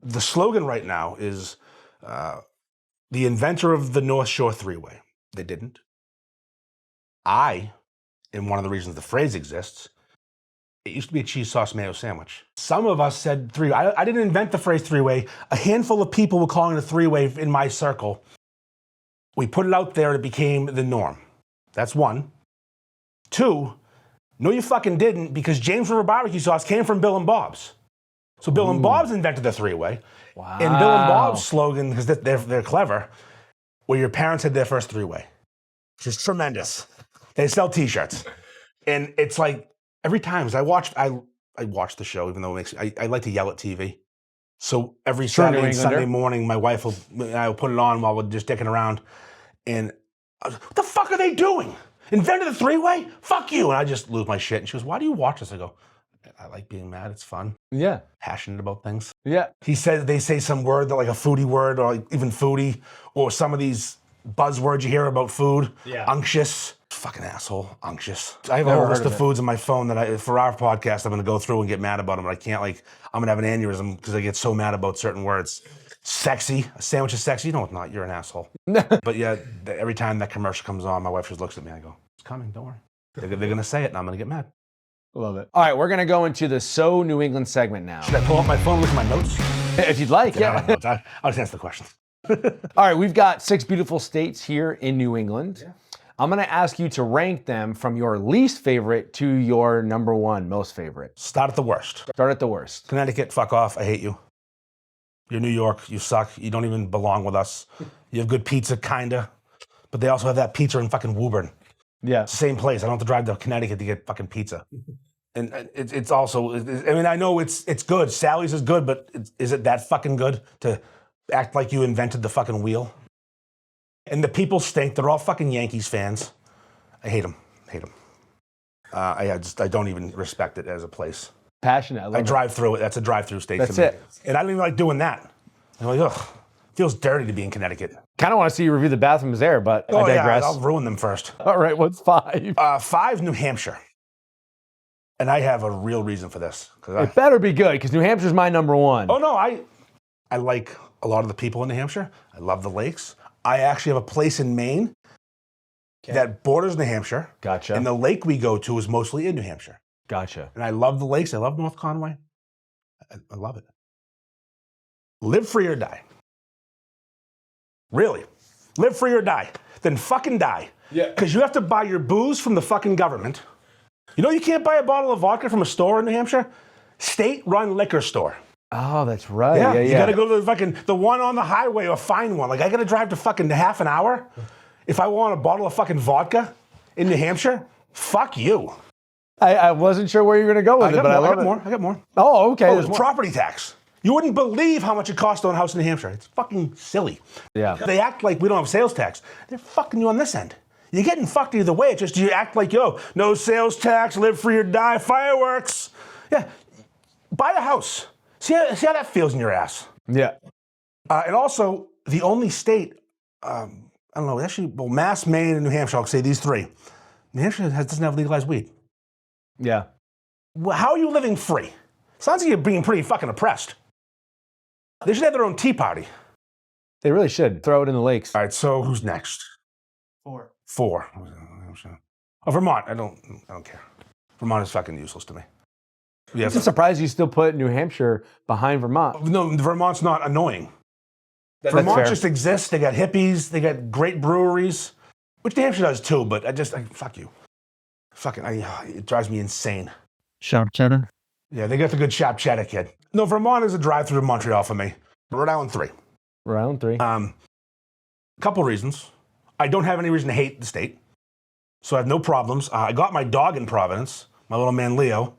the slogan right now is the inventor of the North Shore Three-Way. They didn't. I am one of the reasons the phrase exists. It used to be a cheese sauce mayo sandwich. Some of us said three-way. I didn't invent the phrase three-way. A handful of people were calling it a three-way in my circle. We put it out there and it became the norm. That's one. Two, no you fucking didn't, because James River barbecue sauce came from Bill and Bob's. So Bill and Bob's invented the three-way. Wow. And Bill and Bob's slogan, because they're clever, where your parents had their first three-way. Which is tremendous. They sell t-shirts. And it's like, every time, I watch the show, even though it makes I like to yell at TV. So every Saturday and Sunday morning, my wife and I will put it on while we're just dicking around. And what the fuck are they doing? Invented a three-way? Fuck you. And I just lose my shit. And she goes, why do you watch this? I go, I like being mad. It's fun. Yeah. Passionate about things. Yeah. He says they say some word, that like a foodie word, or like even foodie, or some of these buzzwords you hear about food. Yeah. Unctuous. Fucking asshole. Unctuous. I have a whole list of foods in my phone that for our podcast, I'm going to go through and get mad about them, but I can't, I'm going to have an aneurysm because I get so mad about certain words. Sexy. A sandwich is sexy? No, it's not. You're an asshole. But yeah, every time that commercial comes on, my wife just looks at me and I go, it's coming. Don't worry. They're going to say it and I'm going to get mad. Love it. All right, we're going to go into the So New England segment now. Should I pull up my phone and look at my notes? If you'd like, yeah. I don't know. I'll just answer the question. All right, we've got 6 beautiful states here in New England. Yeah. I'm going to ask you to rank them from your least favorite to your number one most favorite. Start at the worst. Start at the worst. Connecticut, fuck off. I hate you. You're New York. You suck. You don't even belong with us. You have good pizza, kinda. But they also have that pizza in fucking Woburn. Yeah. It's the same place. I don't have to drive to Connecticut to get fucking pizza. And it's also, I mean, I know it's good. Sally's is good, but is it that fucking good to act like you invented the fucking wheel? And the people stink. They're all fucking Yankees fans. I hate them. I don't even respect it as a place. Passionate. I drive through it. That's a drive-through state That's to me. it. And I don't even like doing that. I'm like, ugh. Feels dirty to be in Connecticut. Kind of want to see you review the bathrooms there, but I digress. Yeah, I'll ruin them first. All right, what's 5? 5, New Hampshire. And I have a real reason for this. It better be good, because New Hampshire's my number one. Oh, no, I like a lot of the people in New Hampshire. I love the lakes. I actually have a place in Maine that borders New Hampshire. Gotcha. And the lake we go to is mostly in New Hampshire. Gotcha. And I love the lakes. I love North Conway. I love it. Live free or die. Really. Live free or die. Then fucking die. Yeah. Because you have to buy your booze from the fucking government. You know you can't buy a bottle of vodka from a store in New Hampshire? State-run liquor store. Oh, that's right. Yeah. You got to go to the one on the highway or find one. Like, I got to drive to fucking half an hour if I want a bottle of fucking vodka in New Hampshire? Fuck you. I wasn't sure where you were going to go with it, but I love it. I got more. Oh, okay. Oh, there's property tax. You wouldn't believe how much it costs to own a house in New Hampshire. It's fucking silly. Yeah. They act like we don't have sales tax. They're fucking you on this end. You're getting fucked either way. It's just you act like, no sales tax, live free or die, fireworks. Yeah. Buy a house. See how that feels in your ass. Yeah. And also, the only state, I don't know, actually, well, Mass, Maine, and New Hampshire, I'll say these 3. New Hampshire doesn't have legalized weed. Yeah. Well, how are you living free? Sounds like you're being pretty fucking oppressed. They should have their own tea party. They really should. Throw it in the lakes. All right, so who's next? 4. 4. Oh, Vermont. I don't care. Vermont is fucking useless to me. I'm surprised you still put New Hampshire behind Vermont. No, Vermont's not annoying. That's Vermont fair. just exists. They got hippies. They got great breweries, which New Hampshire does too, but fuck you. It drives me insane. Sharp cheddar. Yeah, they got the good sharp cheddar, kid. No, Vermont is a drive-through to Montreal for me. Rhode Island 3. Round 3. Couple reasons. I don't have any reason to hate the state, so I have no problems. I got my dog in Providence, my little man Leo.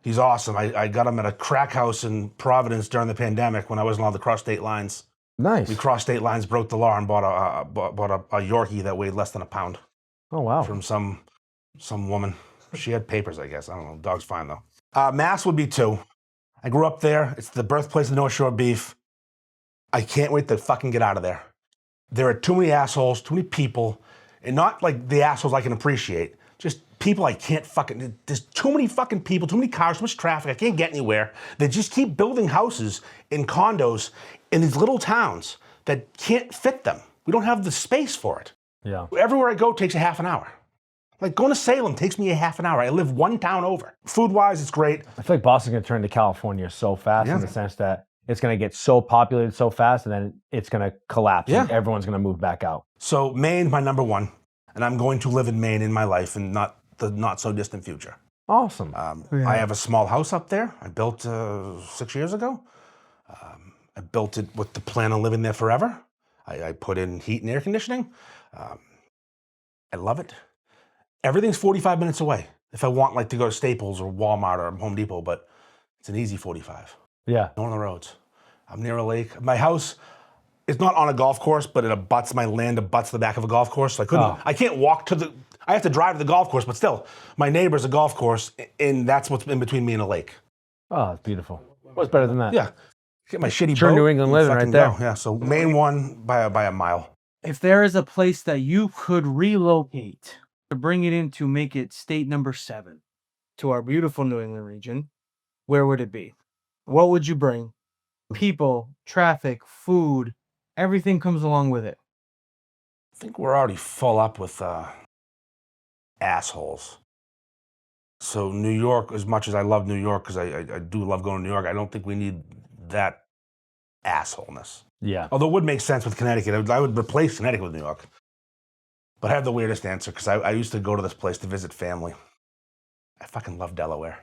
He's awesome. I got him at a crack house in Providence during the pandemic when I wasn't allowed to cross state lines. Nice. We crossed state lines, broke the law, and bought a Yorkie that weighed less than a pound. Oh, wow. From some woman. She had papers, I guess. I don't know. Dog's fine, though. Mass would be 2. I grew up there. It's the birthplace of North Shore beef. I can't wait to fucking get out of there. There are too many assholes, too many people, and not like the assholes I can appreciate. Just people I can't fucking, there's too many fucking people, too many cars, too much traffic, I can't get anywhere. They just keep building houses in condos in these little towns that can't fit them. We don't have the space for it. Yeah. Everywhere I go takes a half an hour. Like going to Salem takes me a half an hour. I live one town over. Food-wise, it's great. I feel like Boston's going to turn to California so fast in the sense that it's going to get so populated so fast and then it's going to collapse and everyone's going to move back out. So Maine's my number one, and I'm going to live in Maine in my life and not the not so distant future. Awesome. I have a small house up there. I built 6 years ago. I built it with the plan on living there forever. I put in heat and air conditioning. I love it. Everything's 45 minutes away. If I want like to go to Staples or Walmart or Home Depot, but it's an easy 45. Yeah. On the roads. I'm near a lake. My house is not on a golf course, but it abuts my land, abuts the back of a golf course. So I can't walk to I have to drive to the golf course, but still, my neighbor's a golf course, and that's what's in between me and a lake. Oh, it's beautiful. What's better than that? Yeah. Get my shitty True boat New England and living fucking right there. go. Yeah, so Maine won by a mile. If there is a place that you could relocate to bring it in to make it state number 7 to our beautiful New England region, where would it be? What would you bring? People, traffic, food, everything comes along with it. I think we're already full up with assholes. So New York, as much as I love New York, because I do love going to New York, I don't think we need that assholeness. Yeah. Although it would make sense with Connecticut. I would replace Connecticut with New York. But I have the weirdest answer, because I used to go to this place to visit family. I fucking love Delaware.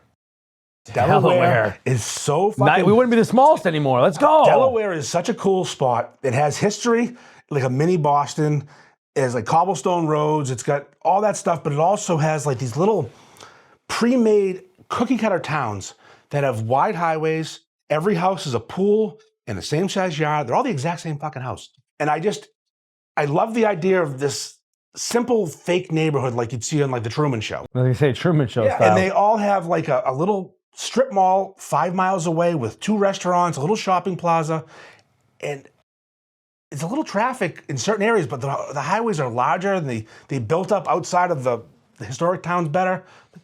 Delaware is so fucking... We wouldn't be the smallest anymore. Let's go. Delaware is such a cool spot. It has history, like a mini Boston. It has like cobblestone roads. It's got all that stuff, but it also has like these little pre-made cookie cutter towns that have wide highways. Every house is a pool in the same size yard. They're all the exact same fucking house. And I love the idea of this simple fake neighborhood like you'd see on like the Truman Show. Like you say, Truman Show style. And they all have like a little strip mall 5 miles away with 2 restaurants, a little shopping plaza, and it's a little traffic in certain areas, but the highways are larger and they built up outside of the historic towns better. I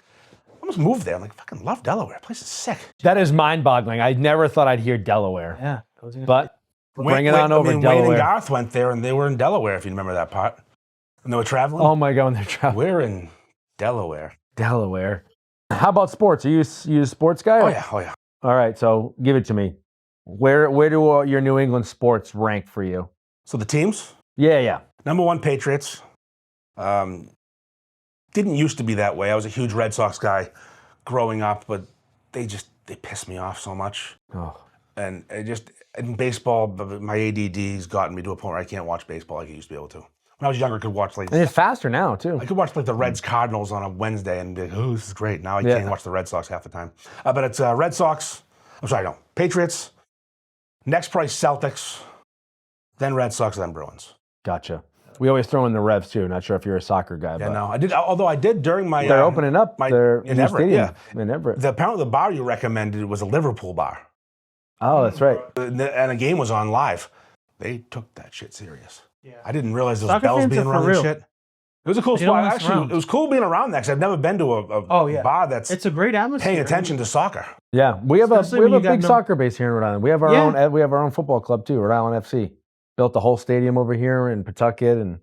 almost moved there. I'm like, fucking love Delaware. The place is sick. That is mind-boggling. I never thought I'd hear Delaware. Yeah. But bring it on over, Delaware. Wayne and Garth went there, and they were in Delaware, if you remember that part. And they were traveling. Oh my God, when they're traveling. We're in Delaware. Delaware. How about sports? Are you a sports guy? Oh yeah. All right, so give it to me. Where do your New England sports rank for you? So the teams? Yeah. Number 1, Patriots. Didn't used to be that way. I was a huge Red Sox guy growing up, but they piss me off so much. Oh. And in baseball, my ADD's gotten me to a point where I can't watch baseball like I used to be able to. When I was younger, I could watch like... And it's faster now, too. I could watch like the Reds Cardinals on a Wednesday and be like, oh, this is great. Now I can't watch the Red Sox half the time. But it's Red Sox, Patriots, next price Celtics, then Red Sox, then Bruins. Gotcha. We always throw in the Revs, too. Not sure if you're a soccer guy. Yeah, but no. I did, although I did during my... They're opening up their in new Everett, stadium in Everett. Apparently the bar you recommended was a Liverpool bar. Oh, that's right. And a game was on live. They took that shit serious. Yeah. I didn't realize those Soccer bells fans being are for rung and real. shit. It was a cool They don't spot. mess Actually, around. it was cool being around that because I've never been to a bar that's It's a great atmosphere. paying attention to soccer. Yeah, we have Especially a when you got big soccer base here in Rhode Island. We have our own football club too, Rhode Island FC. Built the whole stadium over here in Pawtucket, and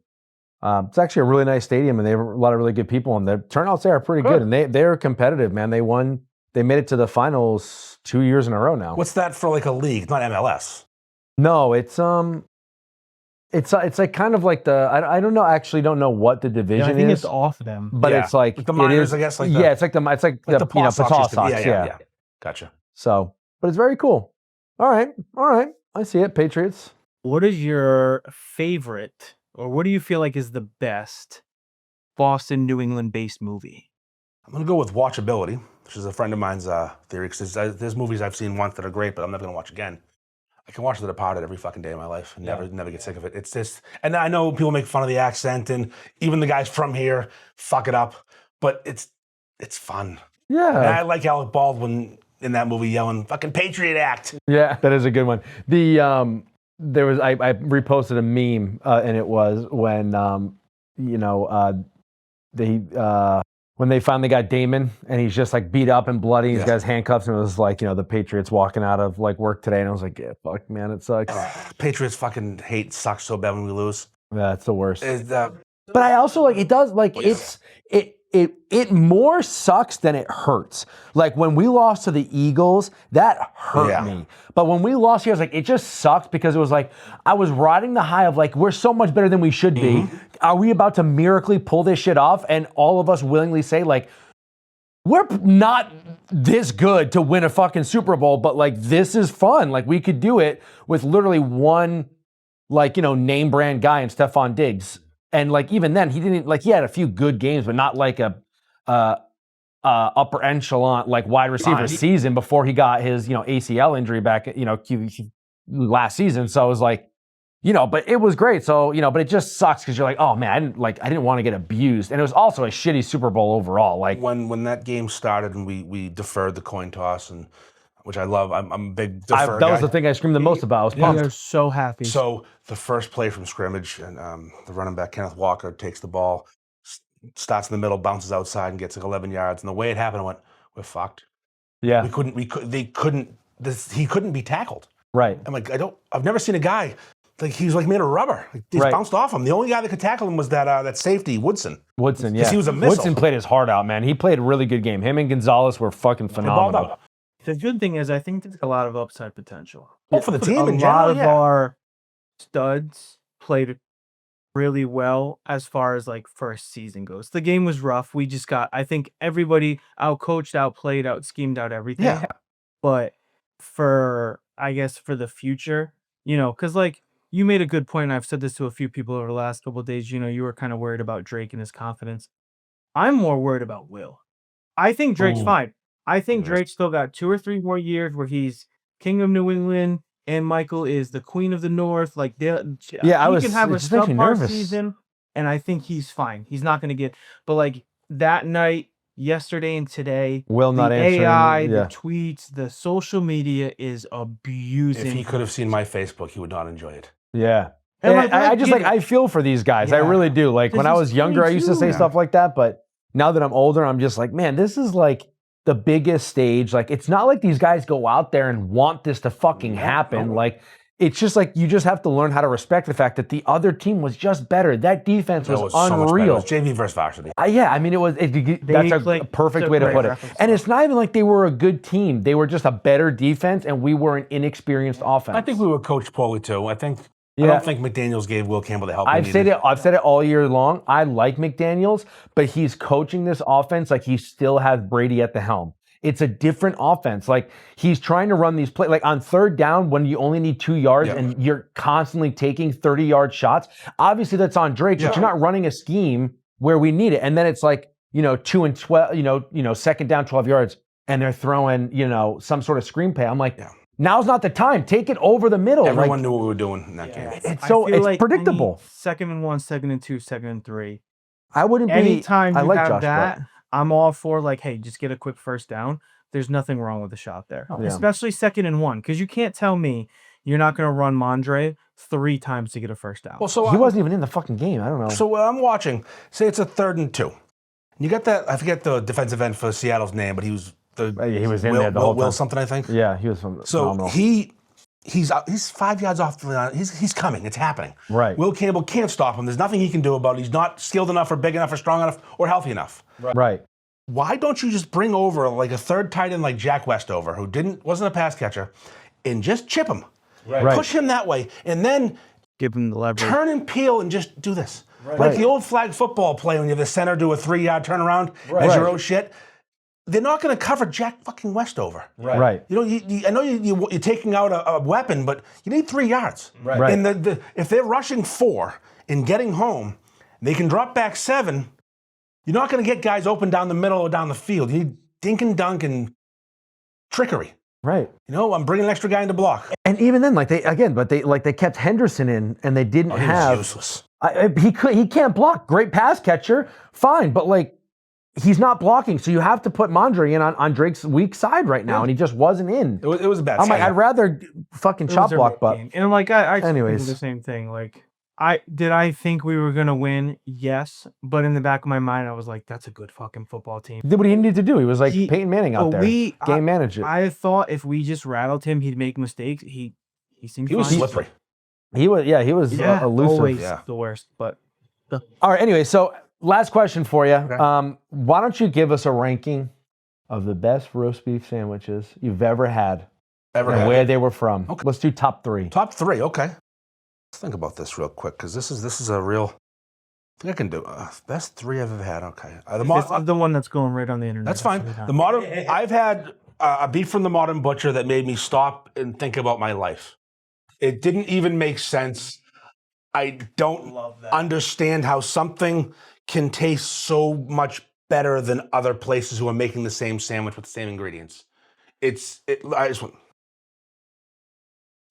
it's actually a really nice stadium, and they have a lot of really good people, and the turnouts there are pretty good, and they're competitive, man. They won. They made it to the finals 2 years in a row now. What's that for like a league? Not MLS. No, it's like kind of like I don't know. Actually, don't know what the division I think is. it's off them. But Yeah. it's like The minors, it is, I guess. it's like the Paw Sox Paw used to be. Sox. Yeah. Gotcha. So, but it's very cool. All right. I see it. Patriots. What is your favorite, or what do you feel like is the best Boston, New England-based movie? I'm gonna go with watchability, which is a friend of mine's theory. Because there's movies I've seen once that are great, but I'm never gonna watch again. I can watch The Departed every fucking day of my life and never get sick of it. It's just, and I know people make fun of the accent, and even the guys from here fuck it up, but it's fun. Yeah. And I like Alec Baldwin in that movie yelling, fucking Patriot Act. Yeah, that is a good one. The there was I reposted a meme and it was when when they finally got Damon and he's just like beat up and bloody, he's got his handcuffs, and it was like, the Patriots walking out of like work today, and I was like, yeah, fuck, man, it sucks. Patriots fucking hate sucks so bad when we lose. Yeah, it's the worst. But I also like it does like it more sucks than it hurts. Like when we lost to the Eagles, that hurt me. But when we lost here, I was like, it just sucks because it was like I was riding the high of like we're so much better than we should be. Are we about to miraculously pull this shit off? And all of us willingly say like, we're not this good to win a fucking Super Bowl, but like this is fun. Like we could do it with literally one name brand guy in Stephon Diggs. And like even then, he didn't he had a few good games, but not like a upper echelon like wide receiver season before he got his ACL injury back last season. So it was like but it was great. So but it just sucks because you're like, oh man, I didn't want to get abused, and it was also a shitty Super Bowl overall. Like when that game started and we deferred the coin toss, and which I love. I'm a big defer guy. That was the thing I screamed the most about. I was pumped. They're so happy. So the first play from scrimmage, and the running back Kenneth Walker takes the ball, starts in the middle, bounces outside, and gets like 11 yards. And the way it happened, I went, "We're fucked." Yeah, he couldn't be tackled. Right. I'm like, I've never seen a guy like he was like made of rubber. Like, he bounced off him. The only guy that could tackle him was that safety Woodson. Yeah. Because he was a missile. Woodson played his heart out, man. He played a really good game. Him and Gonzalez were fucking phenomenal. The good thing is I think there's a lot of upside potential. For the team in A general, lot of our studs played really well as far as like first season goes. The game was rough. I think everybody out-coached, out-played, out-schemed, out everything. Yeah. But for the future, because like you made a good point, and I've said this to a few people over the last couple of days, you were kind of worried about Drake and his confidence. I'm more worried about Will. I think Drake's fine. I think Drake still got 2 or 3 more years where he's king of New England and Michael is the queen of the North. Like, he can have a subpar season, and I think he's fine. He's not going to get, but like that night, yesterday and today, Will not answer. AI, the tweets, the social media is abusing. If he could have seen my Facebook, he would not enjoy it. Yeah. And I feel for these guys. I really do. Like when I was younger, I used to say stuff like that, but now that I'm older, I'm just like, man, this is like the biggest stage. Like, it's not like these guys go out there and want this to fucking happen. Like, it's just like you just have to learn how to respect the fact that the other team was just better. That defense was unreal. So it was JV versus varsity. Yeah, I mean, that's a perfect way to put it. And it's not even like they were a good team. They were just a better defense, and we were an inexperienced offense. I think we were coached poorly too. I don't think McDaniels gave Will Campbell the help. I've said it all year long. I like McDaniels, but he's coaching this offense like he still has Brady at the helm. It's a different offense. Like, he's trying to run these plays. Like, on third down, when you only need 2 yards and you're constantly taking 30-yard shots, obviously that's on Drake, but you're not running a scheme where we need it. And then it's like, 2 and 12, second down, 12 yards, and they're throwing, some sort of screenplay. I'm like, now's not the time. Take it over the middle. Everyone knew what we were doing in that game. It's predictable. 2nd and 1, 2nd and 2, 2nd and 3. I wouldn't be. Anytime you like have Josh that, Brett. I'm all for like, hey, just get a quick first down. There's nothing wrong with the shot there, especially 2nd and 1, because you can't tell me you're not going to run Mondre 3 times to get a first down. Well, so he wasn't even in the fucking game. I don't know. So I'm watching. Say it's a 3rd and 2. You got that? I forget the defensive end for Seattle's name, but he was in there the whole time. Will something, I think. Yeah, he was phenomenal. So he's 5 yards off the line. He's coming. It's happening. Right. Will Campbell can't stop him. There's nothing he can do about it. He's not skilled enough or big enough or strong enough or healthy enough. Right. Why don't you just bring over like a third tight end like Jack Westover, who wasn't a pass catcher, and just chip him, push him that way, and then give him the leverage, turn and peel, and just do this like the old flag football play when you have the center do a 3-yard turnaround as your own shit. They're not going to cover Jack fucking Westover. Right. I know you're taking out a weapon, but you need 3 yards. Right. And if they're rushing 4 and getting home, they can drop back 7. You're not going to get guys open down the middle or down the field. You need dink and dunk and trickery. Right. I'm bringing an extra guy in the block. And even then, they kept Henderson in, and they didn't have. He was useless. He can't block. Great pass catcher, fine, but like, he's not blocking. So you have to put Mondre in on Drake's weak side right now, and he just wasn't in. It was a bad I'm like, sign. I'd rather fucking chop block, but and like I anyways. the same thing. Like I think we were gonna win, yes, but in the back of my mind, I was like, that's a good fucking football team. He did what he needed to do. He was like Peyton Manning out there. Game manage it. I thought if we just rattled him, he'd make mistakes. He seemed He was fine. slippery. He was elusive. Always Yeah. the worst. But All right, anyway, so last question for you. Why don't you give us a ranking of the best roast beef sandwiches you've ever had and where they were from? Okay. Let's do top 3. Top 3, okay. Let's think about this real quick, because this is a real. I think I can do best 3 I've ever had. Okay, this is the one that's going right on the internet. that's fine. The modern. I've had a beef from the Modern Butcher that made me stop and think about my life. It didn't even make sense. I don't understand how something can taste so much better than other places who are making the same sandwich with the same ingredients. I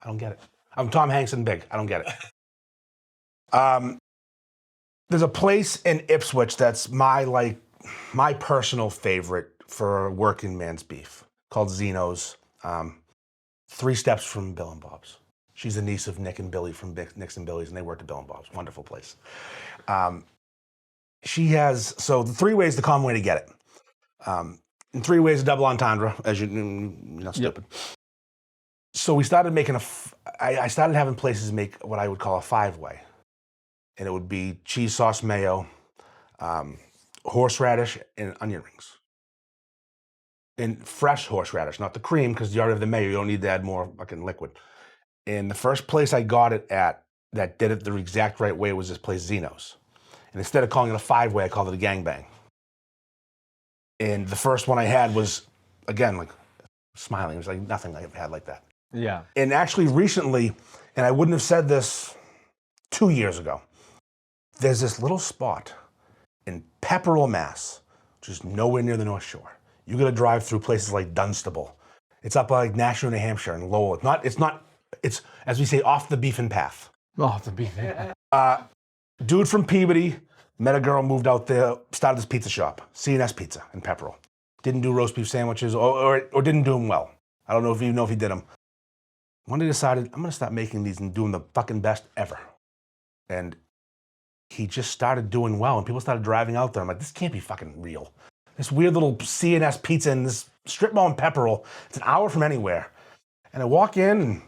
don't get it. I'm Tom Hanks and Big. I don't get it. There's a place in Ipswich that's my personal favorite for working man's beef called Zeno's. 3 steps from Bill and Bob's. She's the niece of Nick and Billy from Nick's and Billy's, and they worked at Bill and Bob's. Wonderful place. She has, so the 3 ways, the common way to get it. And 3 ways of double entendre, as you're not stupid. Yep. So we started making I started having places make what I would call a 5-way. And it would be cheese sauce mayo, horseradish, and onion rings. And fresh horseradish, not the cream, because you already have the mayo. You don't need to add more fucking liquid. And the first place I got it at that did it the exact right way was this place, Zeno's. And instead of calling it a 5-way, I called it a gangbang. And the first one I had was, again, like smiling. It was like nothing I ever had like that. Yeah. And actually recently, and I wouldn't have said this 2 years ago, there's this little spot in Pepperell, Mass, which is nowhere near the North Shore. You got to drive through places like Dunstable. It's up like Nashua, New Hampshire, and Lowell. It's, as we say, off the beefing path. Off the beef. Dude from Peabody, met a girl, moved out there, started this pizza shop, C&S Pizza in Pepperell. Didn't do roast beef sandwiches or didn't do them well. I don't know if he did them. One day decided, I'm going to start making these and doing the fucking best ever. And he just started doing well, and people started driving out there. I'm like, this can't be fucking real. This weird little C&S Pizza in this strip mall in Pepperell. It's an hour from anywhere. And I walk in, and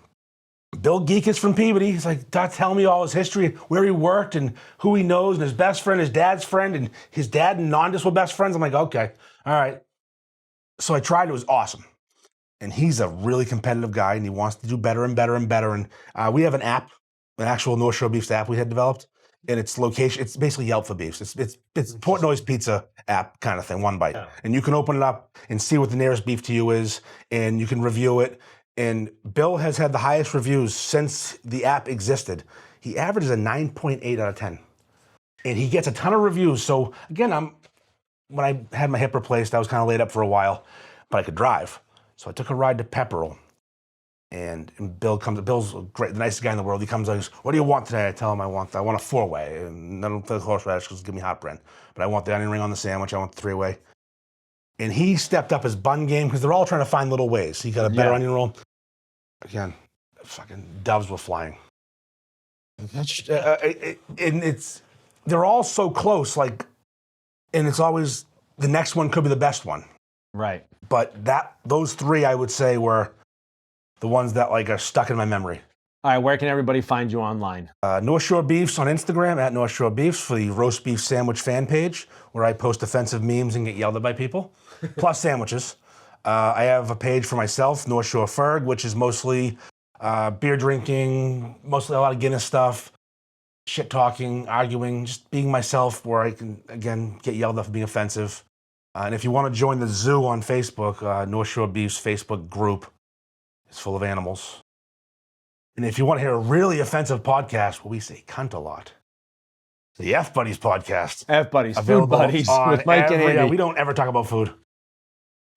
Bill Geekus from Peabody, he's like, telling me all his history, where he worked and who he knows, and his best friend, his dad's friend, and his dad and Nondis were best friends. I'm like, okay, all right. So I tried, it was awesome. And he's a really competitive guy, and he wants to do better and better and better. And we have an app, an actual North Shore Beefs app we had developed, and it's basically Yelp for beefs. It's Portnoy's Pizza app kind of thing, one bite. Yeah. And you can open it up and see what the nearest beef to you is, and you can review it. And Bill has had the highest reviews since the app existed. He averages a 9.8 out of 10. And he gets a ton of reviews. So again, when I had my hip replaced, I was kind of laid up for a while, but I could drive. So I took a ride to Pepperell. And Bill comes, Bill's great, the nicest guy in the world. He comes and goes, what do you want today? I tell him I want a 4-way. And none of the horseradish because give me hot brand. But I want the onion ring on the sandwich. I want the 3-way. And he stepped up his bun game because they're all trying to find little ways. He got a better onion roll. Again, fucking doves were flying. They're all so close, like, and it's always the next one could be the best one. Right. But those 3 I would say were the ones that like are stuck in my memory. All right, where can everybody find you online? North Shore Beefs on Instagram at North Shore Beefs for the roast beef sandwich fan page where I post offensive memes and get yelled at by people, plus sandwiches. I have a page for myself, North Shore Ferg, which is mostly beer drinking, mostly a lot of Guinness stuff, shit talking, arguing, just being myself where I can, again, get yelled at for being offensive. And if you want to join the zoo on Facebook, North Shore Beef's Facebook group is full of animals. And if you want to hear a really offensive podcast where we say cunt a lot, the F Buddies podcast. F Buddies, Food Buddies with Mike and Andy. We don't ever talk about food.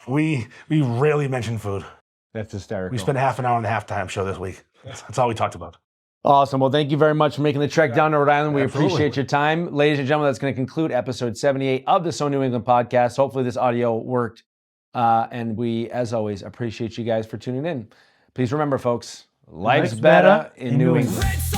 We rarely mention food. That's hysterical. We spent half an hour on the halftime show this week. That's all we talked about. Awesome. Well, thank you very much for making the trek down to Rhode Island. We Absolutely. appreciate your time. Ladies and gentlemen, that's going to conclude episode 78 of the So New England podcast. Hopefully this audio worked. And we, as always, appreciate you guys for tuning in. Please remember, folks, life's better in New England. Red